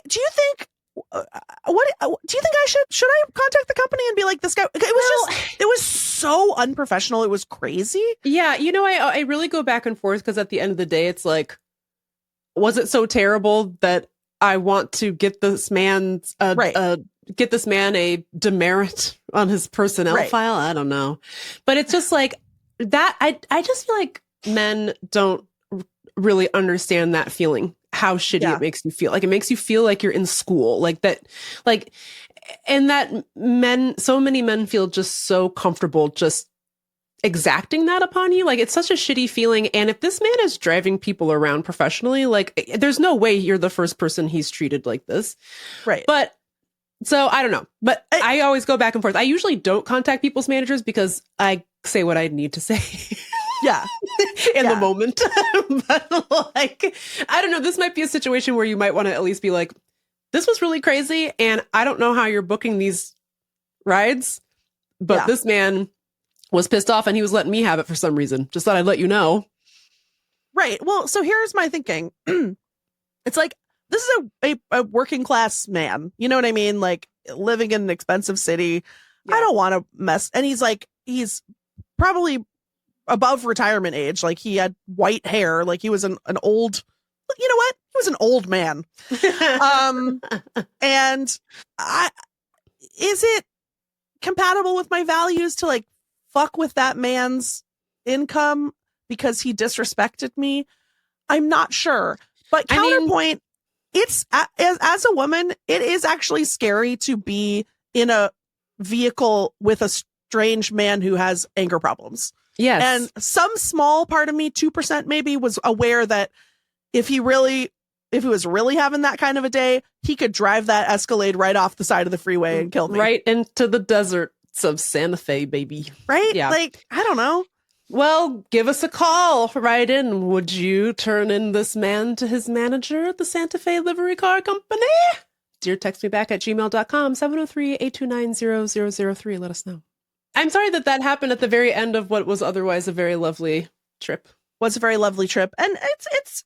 Do you think? What do you think I should I contact the company and be like, this guy? It was so unprofessional. It was crazy. Yeah, I really go back and forth because at the end of the day, it's like, was it so terrible that I want to get this man get this man a demerit on his personnel file? I don't know, but it's just like that. I just feel like men don't really understand that feeling. How shitty it makes you feel. Like it makes you feel like you're in school, like that, and that so many men feel just so comfortable just exacting that upon you. Like it's such a shitty feeling. And if this man is driving people around professionally, like there's no way you're the first person he's treated like this. Right. But so I don't know, but I always go back and forth. I usually don't contact people's managers because I say what I need to say. Yeah. in the moment. But like, I don't know, this might be a situation where you might want to at least be like, this was really crazy and I don't know how you're booking these rides, but this man was pissed off and he was letting me have it for some reason. Just thought I'd let you know. Right. Well, so here's my thinking. It's like, this is a working class man. You know what I mean? Like living in an expensive city. Yeah. I don't want to mess. And he's probably above retirement age. Like he had white hair. Like he was an old, you know what? He was an old man. And is it compatible with my values to like fuck with that man's income because he disrespected me? I'm not sure. But counterpoint, it's as a woman, it is actually scary to be in a vehicle with a strange man who has anger problems. Yes. And some small part of me, 2% maybe, was aware that if he was really having that kind of a day, he could drive that Escalade right off the side of the freeway and kill me. Right into the deserts of Santa Fe, baby. Right? Yeah. Like, I don't know. Well, give us a call. Write in. Would you turn in this man to his manager at the Santa Fe Livery Car Company? deartextmeback at gmail.com, 703-829-0003. Let us know. I'm sorry that happened at the very end of what was otherwise a very lovely trip. Was a very lovely trip. And it's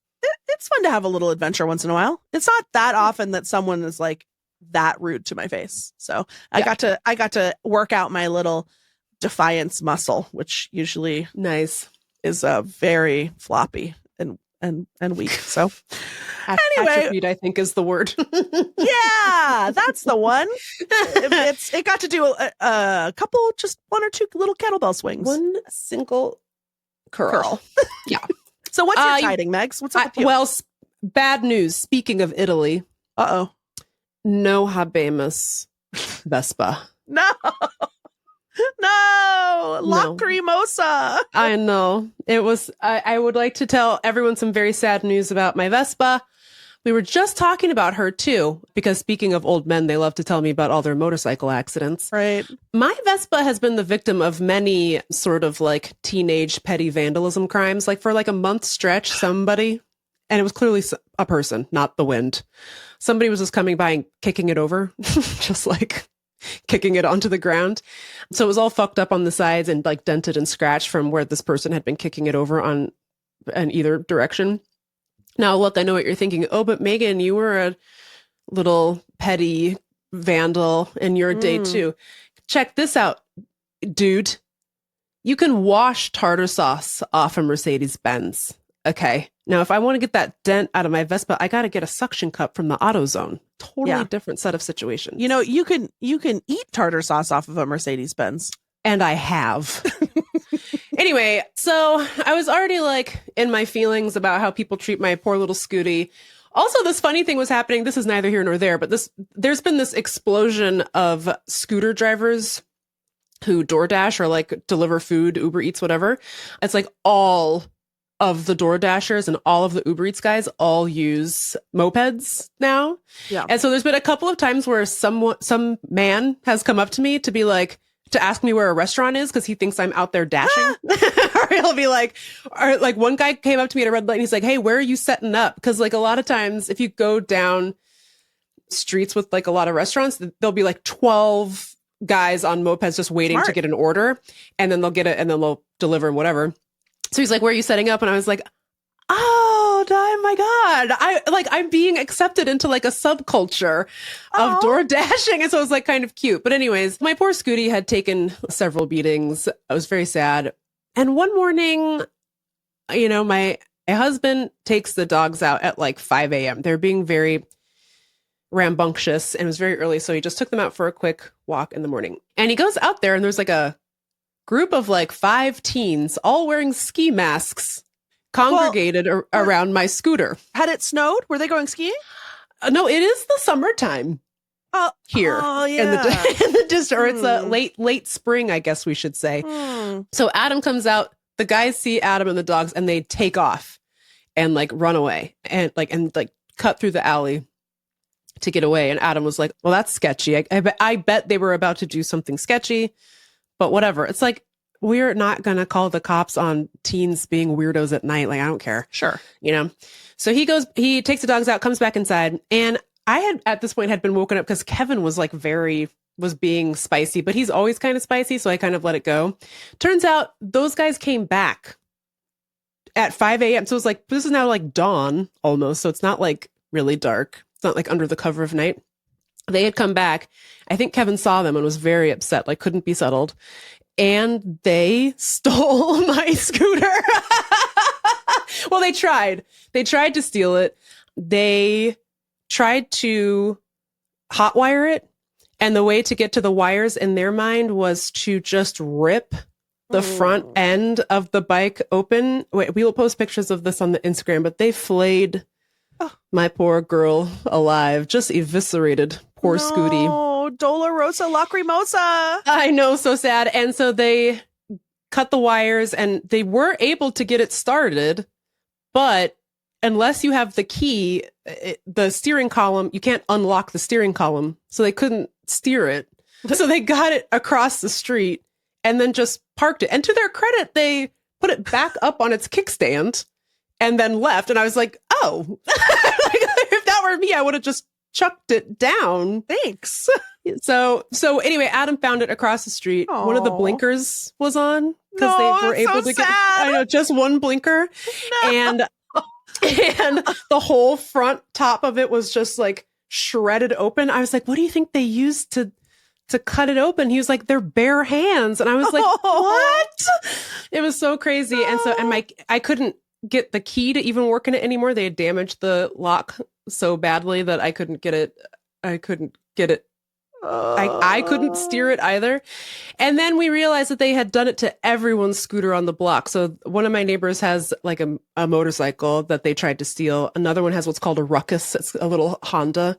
fun to have a little adventure once in a while. It's not that often that someone is like that rude to my face. So I got to work out my little defiance muscle, which usually is very floppy and weak. So anyway, attribute, I think, is the word. Yeah, that's the one. It got to do a couple, just one or two little kettlebell swings. One single curl. Yeah. So what's your tiding, Megs? What's up with you? Well, bad news. Speaking of Italy. Uh-oh. No habemus Vespa. No. Lacrimosa. I know. It was, I would like to tell everyone some very sad news about my Vespa. We were just talking about her too, because speaking of old men, they love to tell me about all their motorcycle accidents. Right. My Vespa has been the victim of many sort of like teenage petty vandalism crimes. Like for like a month stretch, somebody, and it was clearly a person, not the wind. Somebody was just coming by and kicking it over, just like kicking it onto the ground. So it was all fucked up on the sides and like dented and scratched from where this person had been kicking it over on in either direction. Now, look, I know what you're thinking. Oh, but Meagan, you were a little petty vandal in your day too. Check this out, dude. You can wash tartar sauce off a Mercedes-Benz. Okay. Now, if I want to get that dent out of my Vespa, I got to get a suction cup from the AutoZone. Totally different set of situations. You know, you can eat tartar sauce off of a Mercedes-Benz. And I have. Anyway, so I was already like in my feelings about how people treat my poor little Scooty. Also, this funny thing was happening. This is neither here nor there, but there's been this explosion of scooter drivers who DoorDash or like deliver food, Uber Eats, whatever. It's like all of the DoorDashers and all of the Uber Eats guys all use mopeds now. Yeah. And so there's been a couple of times where some man has come up to me to be like, to ask me where a restaurant is because he thinks I'm out there dashing. Or he'll be like, or like one guy came up to me at a red light and he's like, hey, where are you setting up? Because like a lot of times if you go down streets with like a lot of restaurants, there'll be like 12 guys on mopeds just waiting to get an order, and then they'll get it and then they'll deliver whatever. So he's like, where are you setting up? And I was like, oh my God. I'm being accepted into like a subculture of door dashing. And so it was like kind of cute. But anyways, my poor Scooty had taken several beatings. I was very sad. And one morning, you know, my husband takes the dogs out at like 5 a.m. They're being very rambunctious and it was very early. So he just took them out for a quick walk in the morning. And he goes out there and there's like a group of like 5 teens all wearing ski masks congregated around my scooter. Had it snowed? Were they going skiing? No, it is the summertime here in the district. Or it's a late spring, I guess we should say. So Adam comes out. The guys see Adam and the dogs, and they take off and like run away and cut through the alley to get away. And Adam was like, "Well, that's sketchy. I bet they were about to do something sketchy, but whatever." It's like, we're not going to call the cops on teens being weirdos at night. Like, I don't care. Sure. You know? So he takes the dogs out, comes back inside. And I had, at this point, had been woken up because Kevin was like was being spicy, but he's always kind of spicy. So I kind of let it go. Turns out those guys came back at 5 a.m. So it was like, this is now like dawn almost. So it's not like really dark. It's not like under the cover of night. They had come back. I think Kevin saw them and was very upset, like couldn't be settled. And they stole my scooter. Well, they tried. They tried to steal it. They tried to hotwire it. And the way to get to the wires in their mind was to just rip the front end of the bike open. Wait, we will post pictures of this on the Instagram, but they flayed my poor girl alive. Just eviscerated poor Scooty. Oh, Dolorosa Lacrimosa. I know, so sad. And so they cut the wires and they were able to get it started, but unless you have the key, the steering column, you can't unlock the steering column. So they couldn't steer it. So they got it across the street and then just parked it. And to their credit, they put it back up on its kickstand and then left. And I was like, oh, if that were me, I would have just chucked it down. Thanks. So anyway, Adam found it across the street. Aww. One of the blinkers was on because they were able to get, I know, just one blinker. No. And the whole front top of it was just like shredded open. I was like, what do you think they used to cut it open? He was like, their bare hands. And I was like, what? It was so crazy. No. And so, I couldn't get the key to even work in it anymore. They had damaged the lock so badly that I couldn't get it. I couldn't steer it either. And then we realized that they had done it to everyone's scooter on the block. So one of my neighbors has like a motorcycle that they tried to steal. Another one has what's called a ruckus. It's a little Honda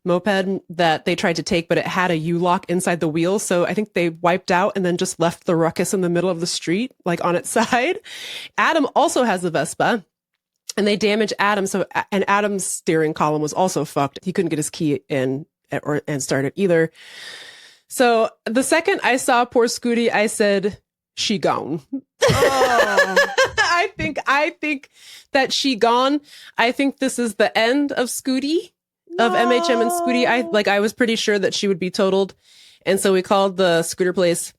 moped that they tried to take, but it had a U-lock inside the wheel. So I think they wiped out and then just left the ruckus in the middle of the street, like on its side. Adam also has the Vespa. And they damaged Adam. And Adam's steering column was also fucked. He couldn't get his key in and start it either. So the second I saw poor Scooty, I said, she gone. Oh. I think that she gone. I think this is the end of Scooty, of MHM and Scooty. I was pretty sure that she would be totaled. And so we called the scooter place.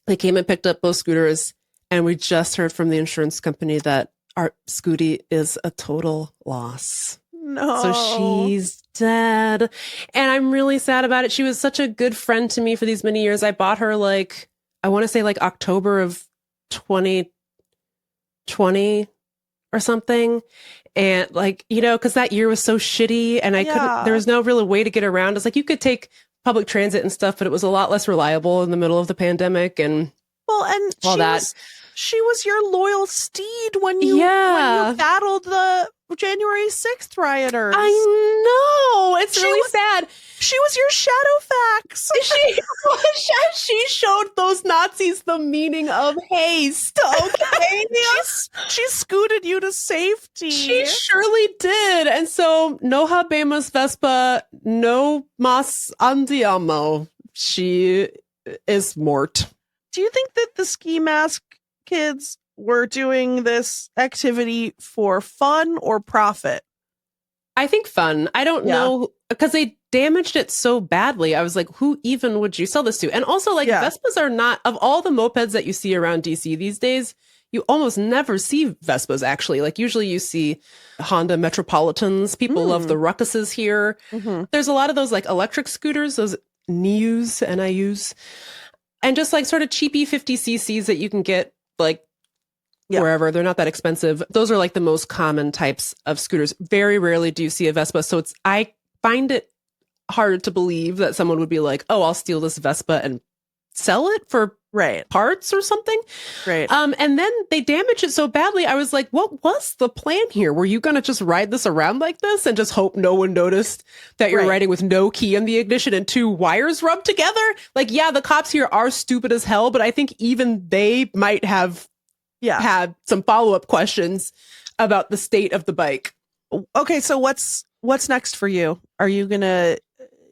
They came and picked up both scooters, and we just heard from the insurance company that our Scooty is a total loss. No. So she's dead. And I'm really sad about it. She was such a good friend to me for these many years. I bought her like, I want to say like October of 2020 or something. And like, you know, because that year was so shitty and I couldn't, there was no real way to get around. It's like you could take public transit and stuff, but it was a lot less reliable in the middle of the pandemic and all that. She was your loyal steed when you battled the January 6th rioters. I know. It's really sad. She was your Shadowfax. She showed those Nazis the meaning of haste. Okay. She scooted you to safety. She surely did. And so no habemus Vespa, no mas andiamo. She is mort. Do you think that the ski mask kids were doing this activity for fun or profit? I think fun. I don't know, because they damaged it so badly. I was like, who even would you sell this to? And also, like, Vespas are not, of all the mopeds that you see around DC these days, you almost never see Vespas, actually. Like, usually you see Honda Metropolitans. People love the ruckuses here. Mm-hmm. There's a lot of those, like, electric scooters, those NIUs, and just, like, sort of cheapy 50cc's that you can get, like, wherever. They're not that expensive. Those are like the most common types of scooters. Very rarely do you see a Vespa. So I find it hard to believe that someone would be like, oh, I'll steal this Vespa and sell it for parts or something. Right. And then they damage it so badly. I was like, what was the plan here? Were you going to just ride this around like this and just hope no one noticed that you're riding with no key in the ignition and two wires rubbed together? Like, yeah, the cops here are stupid as hell, but I think even they might have had some follow-up questions about the state of the bike. Okay, so what's next for you? Are you gonna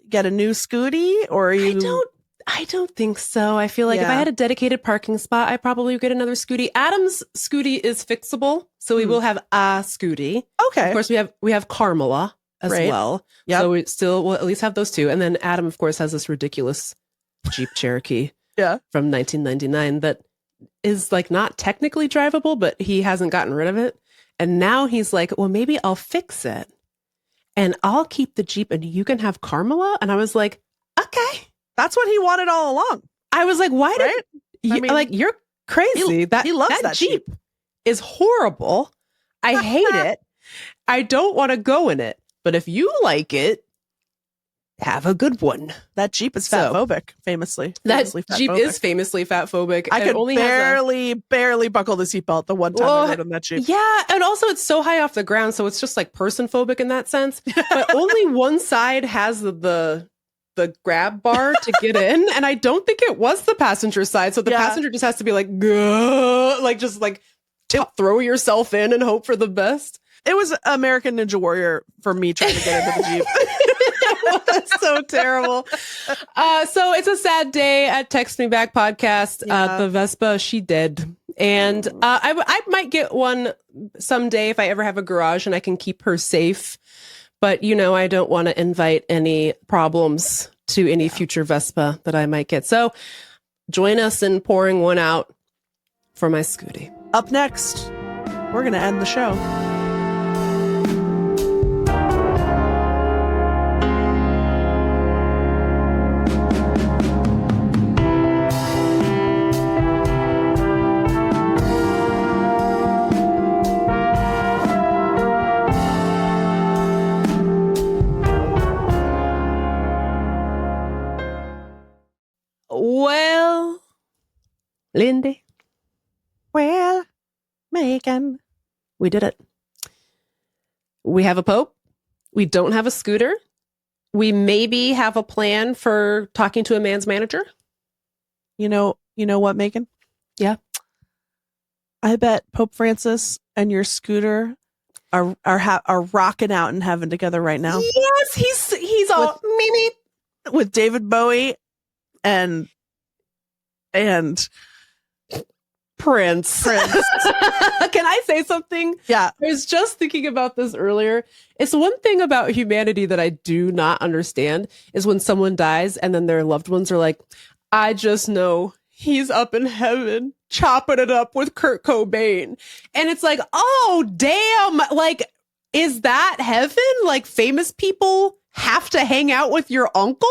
get a new Scooty, or are you? I don't think so. I feel like if I had a dedicated parking spot, I probably would get another Scooty. Adam's Scooty is fixable, so we will have a Scooty. Okay. Of course, we have Carmela as well. Yeah. So we'll at least have those two. And then Adam, of course, has this ridiculous Jeep Cherokee from 1999 that is like not technically drivable, but he hasn't gotten rid of it. And now he's like, well, maybe I'll fix it and I'll keep the Jeep and you can have Carmela. And I was like, okay. That's what he wanted all along. I was like, why did you, like, you're crazy. He loves that Jeep is horrible. I hate it. I don't want to go in it. But if you like it, have a good one. That Jeep is fatphobic, famously. That Jeep is famously fatphobic. I could barely buckle the seatbelt the one time I rode in that Jeep. Yeah, and also it's so high off the ground, so it's just like person phobic in that sense. But only one side has the grab bar to get in, and I don't think it was the passenger side. So the passenger just has to be like, throw yourself in and hope for the best. It was American Ninja Warrior for me trying to get into the Jeep. That's so terrible. So it's a sad day at Text Me Back podcast. The Vespa, she dead. And I might get one someday if I ever have a garage and I can keep her safe. But, you know, I don't want to invite any problems to any future Vespa that I might get. So join us in pouring one out for my Scooty. Up next, we're going to end the show. Well, Lindy. Well, Meagan. We did it. We have a Pope. We don't have a scooter. We maybe have a plan for talking to a man's manager. You know what, Meagan? Yeah. I bet Pope Francis and your scooter are rocking out in heaven together right now. Yes, he's all me with David Bowie and Prince. Can I say something? Yeah. I was just thinking about this earlier. It's one thing about humanity that I do not understand is when someone dies and then their loved ones are like, I just know he's up in heaven chopping it up with Kurt Cobain. And it's like, oh, damn. Like, is that heaven? Like, famous people have to hang out with your uncle?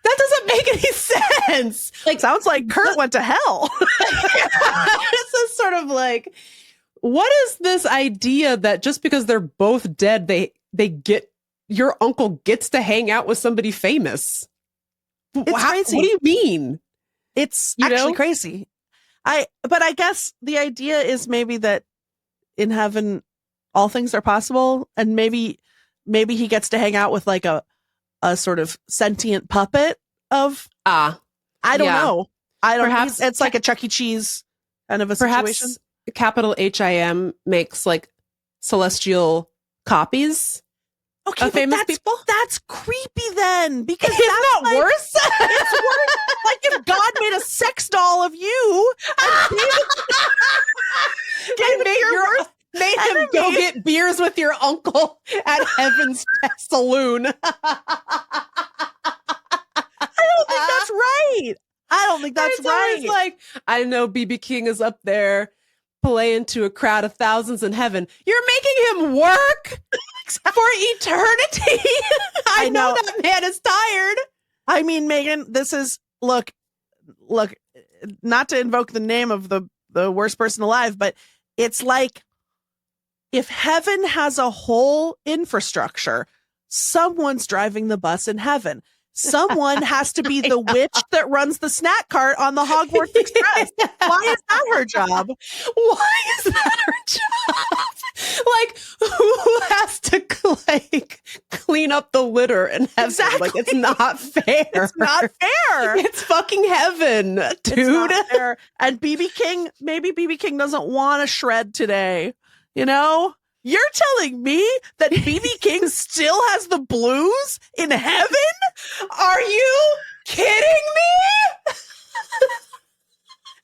That doesn't make any sense. Like, sounds like Kurt went to hell. It's a sort of like, what is this idea that just because they're both dead, they get, your uncle gets to hang out with somebody famous? It's crazy. What do you mean? It's You actually know? crazy. But I guess the idea is maybe that in heaven all things are possible, and maybe he gets to hang out with like a sort of sentient puppet of I don't know. I don't. Perhaps It's like a Chuck E. Cheese kind of a situation. Perhaps capital HIM makes like celestial copies Okay, of famous but people. that's creepy then, because Isn't that like, worse? It's worse. Like if God made a sex doll of you and made him go get beers with your uncle at Heaven's Saloon. I don't think that's right. It's like, I know BB King is up there playing to a crowd of thousands in heaven. You're making him work for eternity. I know that man is tired. I mean, Megan, this is look, not to invoke the name of the worst person alive, but it's like if heaven has a whole infrastructure, someone's driving the bus in heaven. Someone has to be the witch that runs the snack cart on the Hogwarts Express. Why is that her job? Why is that her job? Like, who has to like clean up the litter in heaven? Exactly. Like, it's not fair. It's not fair. It's fucking heaven, dude. It's not fair. And BB King, maybe BB King doesn't want to shred today. You know? You're telling me that BB King still has the blues in heaven? Are you kidding me?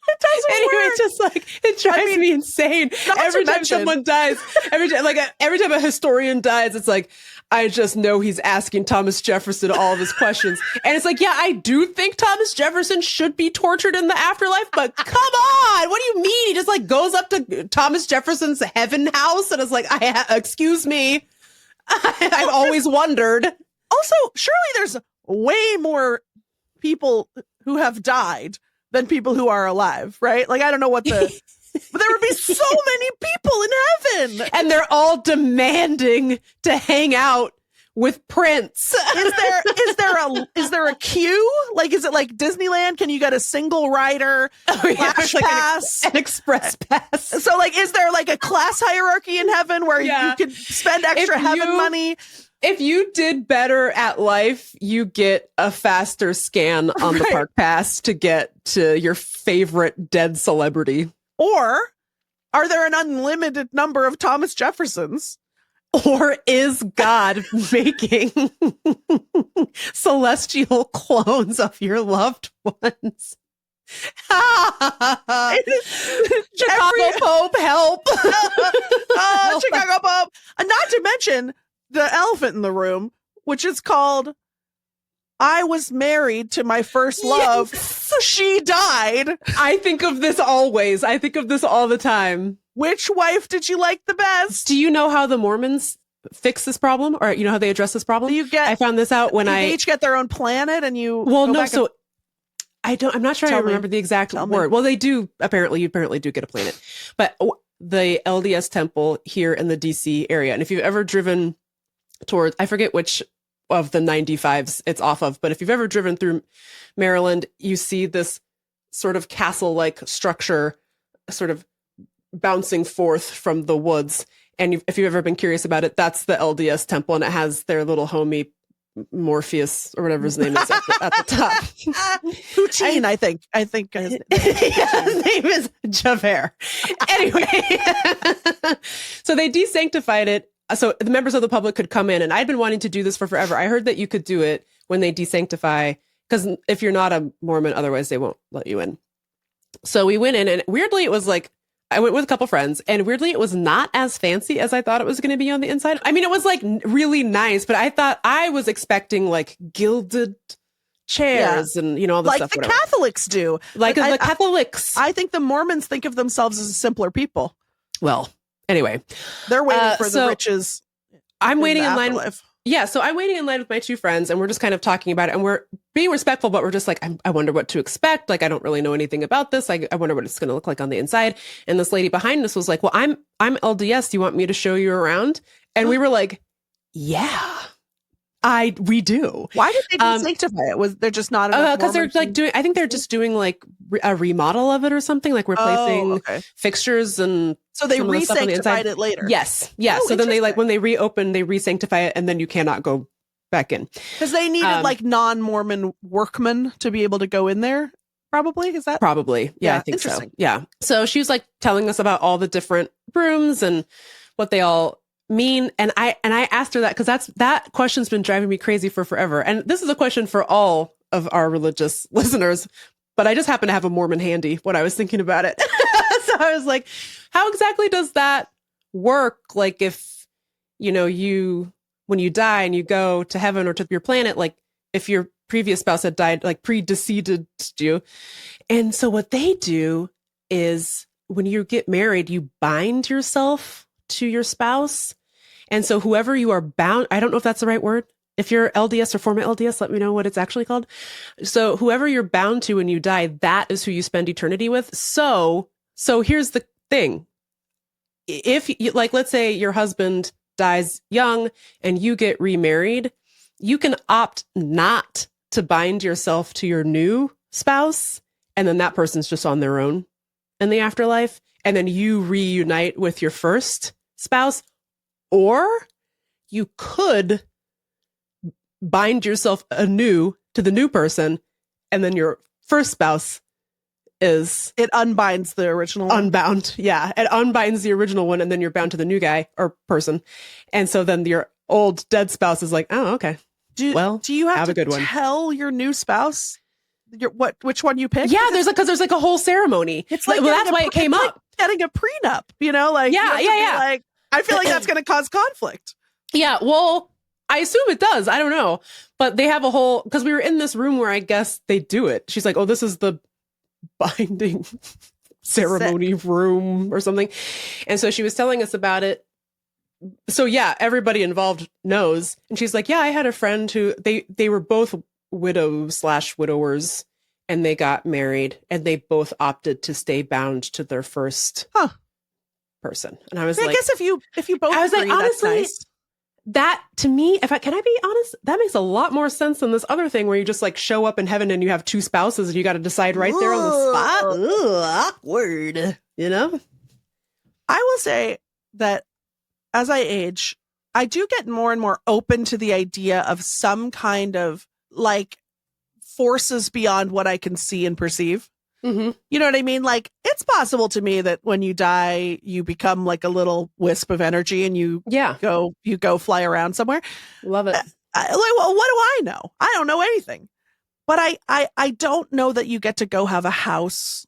It doesn't anyway, work. just like it drives me insane. Every time someone dies, every time a historian dies, it's like, I just know he's asking Thomas Jefferson all of his questions. And it's like, yeah, I do think Thomas Jefferson should be tortured in the afterlife, but come on, what do you mean? He just like goes up to Thomas Jefferson's heaven house and is like, excuse me, I've always wondered. Also, surely there's way more people who have died than people who are alive, right? Like, I don't know what the... But there would be so many people in heaven. And they're all demanding to hang out with Prince. Is there a queue? Like, is it like Disneyland? Can you get a single rider flash pass? An express pass. So like, is there like a class hierarchy in heaven where you could spend extra heaven money? If you did better at life, you get a faster scan on the park pass to get to your favorite dead celebrity. Or are there an unlimited number of Thomas Jeffersons? Or is God making celestial clones of your loved ones? Chicago Pope, help. Chicago Pope. And not to mention the elephant in the room, which is called I was married to my first love. Yes. She died. I think of this always. I think of this all the time. Which wife did you like the best? Do you know how the Mormons fix this problem? Or you know how they address this problem? I found this out when they each get their own planet and you I'm not sure I remember the exact word. Well, they do apparently. You apparently do get a planet. But the LDS temple here in the DC area, and if you've ever driven towards, I forget which of the 95s it's off of, but if you've ever driven through Maryland, you see this sort of castle-like structure sort of bouncing forth from the woods. And if you've ever been curious about it, that's the LDS temple, and it has their little homie Morpheus or whatever his name is at the top. Poutine, I think his name is Javert. Anyway, so they desanctified it. So the members of the public could come in, and I'd been wanting to do this for forever. I heard that you could do it when they desanctify, because if you're not a Mormon, otherwise they won't let you in. So we went in, and weirdly, it was like, I went with a couple friends, and weirdly, it was not as fancy as I thought it was going to be on the inside. I mean, it was like really nice, but I was expecting like gilded chairs and, you know, all the like stuff. the Whatever. Catholics do. Like the Catholics. I think the Mormons think of themselves as simpler people. Well, anyway. They're waiting for the so riches. I'm waiting the in line. afterlife. Yeah, so I'm waiting in line with my two friends, and we're just kind of talking about it, and we're being respectful, but we're just like, I wonder what to expect. Like, I don't really know anything about this. I wonder what it's going to look like on the inside. And this lady behind us was like, well, I'm LDS. Do you want me to show you around? And we were like, yeah, we do. Why did they desanctify it? Was there just not enough? Because they're like doing, I think they're just doing like a remodel of it or something, like replacing fixtures and so they re-sanctified it later. Yes. Yeah. So then they like, when they reopen, they re-sanctify it, and then you cannot go back in. Because they needed like non-Mormon workmen to be able to go in there. Probably. Is that? Probably. Yeah, I think so. Yeah. So she was like telling us about all the different rooms and what they all mean. And I asked her that because that question's been driving me crazy for forever. And this is a question for all of our religious listeners, but I just happen to have a Mormon handy when I was thinking about it. So I was like, how exactly does that work? Like if, you know, when you die and you go to heaven or to your planet, like if your previous spouse had died, like predeceased you. And so what they do is when you get married, you bind yourself to your spouse. And so whoever you are bound, I don't know if that's the right word. If you're LDS or former LDS, let me know what it's actually called. So whoever you're bound to when you die, that is who you spend eternity with. So here's the thing. If you, like, let's say your husband dies young and you get remarried, you can opt not to bind yourself to your new spouse. And then that person's just on their own in the afterlife. And then you reunite with your first spouse, or you could bind yourself anew to the new person, and then your first spouse it unbinds the original one. Unbound. Yeah. It unbinds the original one, and then you're bound to the new guy or person. And so then your old dead spouse is like, oh, okay. Do you have a to good one. Tell your new spouse which one you pick? Yeah, there's like a whole ceremony. It's like, well, that's why it came up. Like getting a prenup, you know, like, yeah. Like, I feel like that's going to cause conflict. Yeah. Well, I assume it does. I don't know, but they have a whole, because we were in this room where I guess they do it. She's like, oh, this is the binding ceremony room or something. And so she was telling us about it. So yeah, everybody involved knows. And she's like, yeah, I had a friend who they were both widows/widowers, and they got married, and they both opted to stay bound to their first person. And I was like, I guess if you both I was agree, like, honestly, that's nice. That to me, can I be honest? That makes a lot more sense than this other thing where you just like show up in heaven and you have two spouses and you got to decide right there on the spot. Ugh, awkward. You know? I will say that as I age, I do get more and more open to the idea of some kind of like forces beyond what I can see and perceive. Mm-hmm. You know what I mean? Like, it's possible to me that when you die, you become like a little wisp of energy and you go fly around somewhere. Love it. Well, what do I know? I don't know anything. But I don't know that you get to go have a house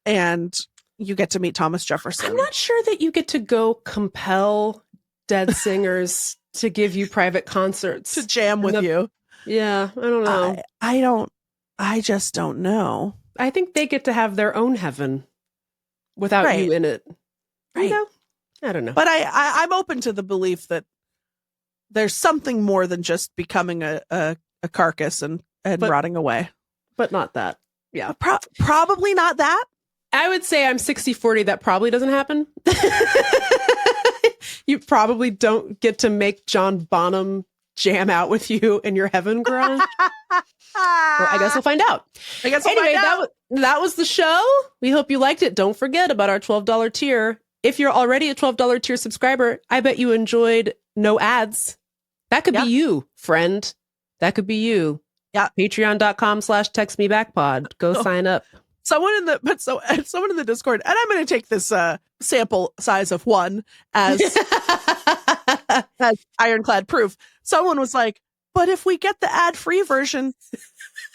and you get to meet Thomas Jefferson. I'm not sure that you get to go compel dead singers to give you private concerts. To jam with you. Yeah, I don't know. I just don't know. I think they get to have their own heaven without you in it. Right. You know? I don't know. But I'm open to the belief that there's something more than just becoming a carcass and rotting away. But not that. Yeah. Probably not that. I would say I'm 60-40. That probably doesn't happen. You probably don't get to make John Bonham jam out with you in your heaven garage. Well, I guess we'll find out. Anyway, that was the show. We hope you liked it. Don't forget about our $12 tier. If you're already a $12 tier subscriber, I bet you enjoyed no ads. That could be you, friend. That could be you. Yeah. Patreon.com/textmebackpod. Go sign up. Someone in the Discord, and I'm going to take this sample size of 1 as ironclad proof. Someone was like, but if we get the ad-free version,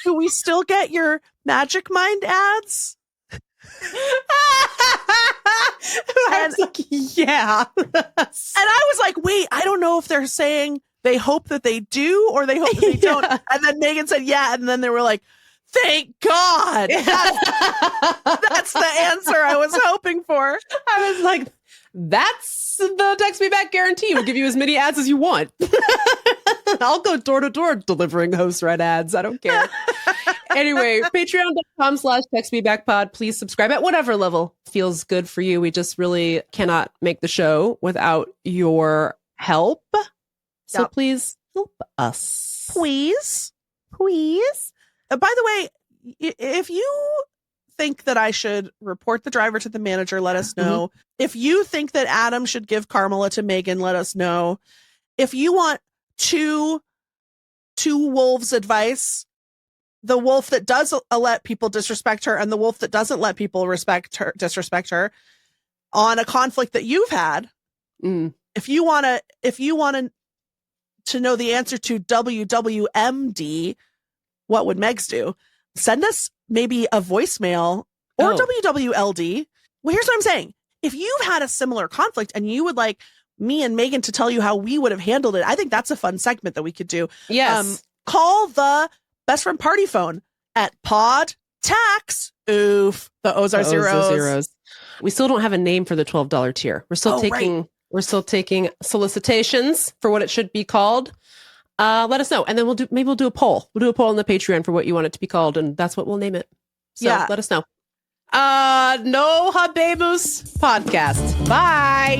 do we still get your Magic Mind ads? I was like, yeah. And I was like, wait, I don't know if they're saying they hope that they do or they hope that they don't. And then Meagan said, yeah. And then they were like, thank God. That's the answer I was hoping for. I was like, that's the text me back guarantee. We'll give you as many ads as you want. I'll go door to door delivering host read ads. I don't care. Anyway, patreon.com/textmebackpod. Please subscribe at whatever level feels good for you. We just really cannot make the show without your help. So please help us. Please. Please. By the way, if you think that I should report the driver to the manager, let us know. If you think that Adam should give Carmela to Meagan, let us know. If you want two wolves advice, the wolf that does let people disrespect her and the wolf that doesn't let people disrespect her on a conflict that you've had. If you want to know the answer to WWMD, what would Megs do? Send us maybe a voicemail or WWLD. Well, here's what I'm saying. If you've had a similar conflict and you would like me and Meagan to tell you how we would have handled it, I think that's a fun segment that we could do. Yes. Call the Best Friend Party Phone at pod tax. Oof. The O's are zeros. We still don't have a name for the $12 tier. We're still we're still taking solicitations for what it should be called. Let us know. And then we'll do a poll. We'll do a poll on the Patreon for what you want it to be called, and that's what we'll name it. So let us know. No habemus podcast. Bye.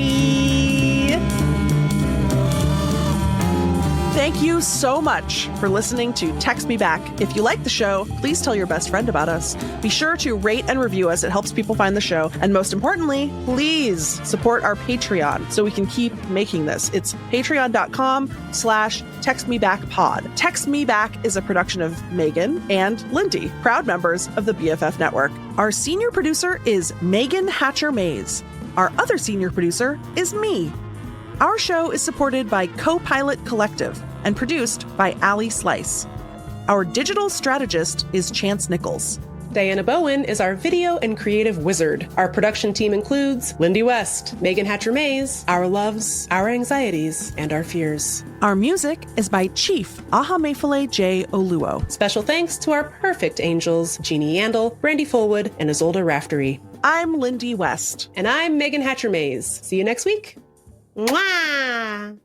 Thank you so much for listening to Text Me Back. If you like the show, please tell your best friend about us. Be sure to rate and review us. It helps people find the show. And most importantly, please support our Patreon so we can keep making this. It's patreon.com/textmebackpod. Text Me Back is a production of Meagan and Lindy, proud members of the BFF Network. Our senior producer is Megan Hatcher-Mays. Our other senior producer is me. Our show is supported by Co-Pilot Collective and produced by Allie Slice. Our digital strategist is Chance Nichols. Diana Bowen is our video and creative wizard. Our production team includes Lindy West, Megan Hatcher-Mays, our loves, our anxieties, and our fears. Our music is by Chief Ahamefule J. Oluo. Special thanks to our perfect angels, Jeannie Yandel, Brandy Fullwood, and Isolde Raftery. I'm Lindy West. And I'm Megan Hatcher-Mays. See you next week. Mwah!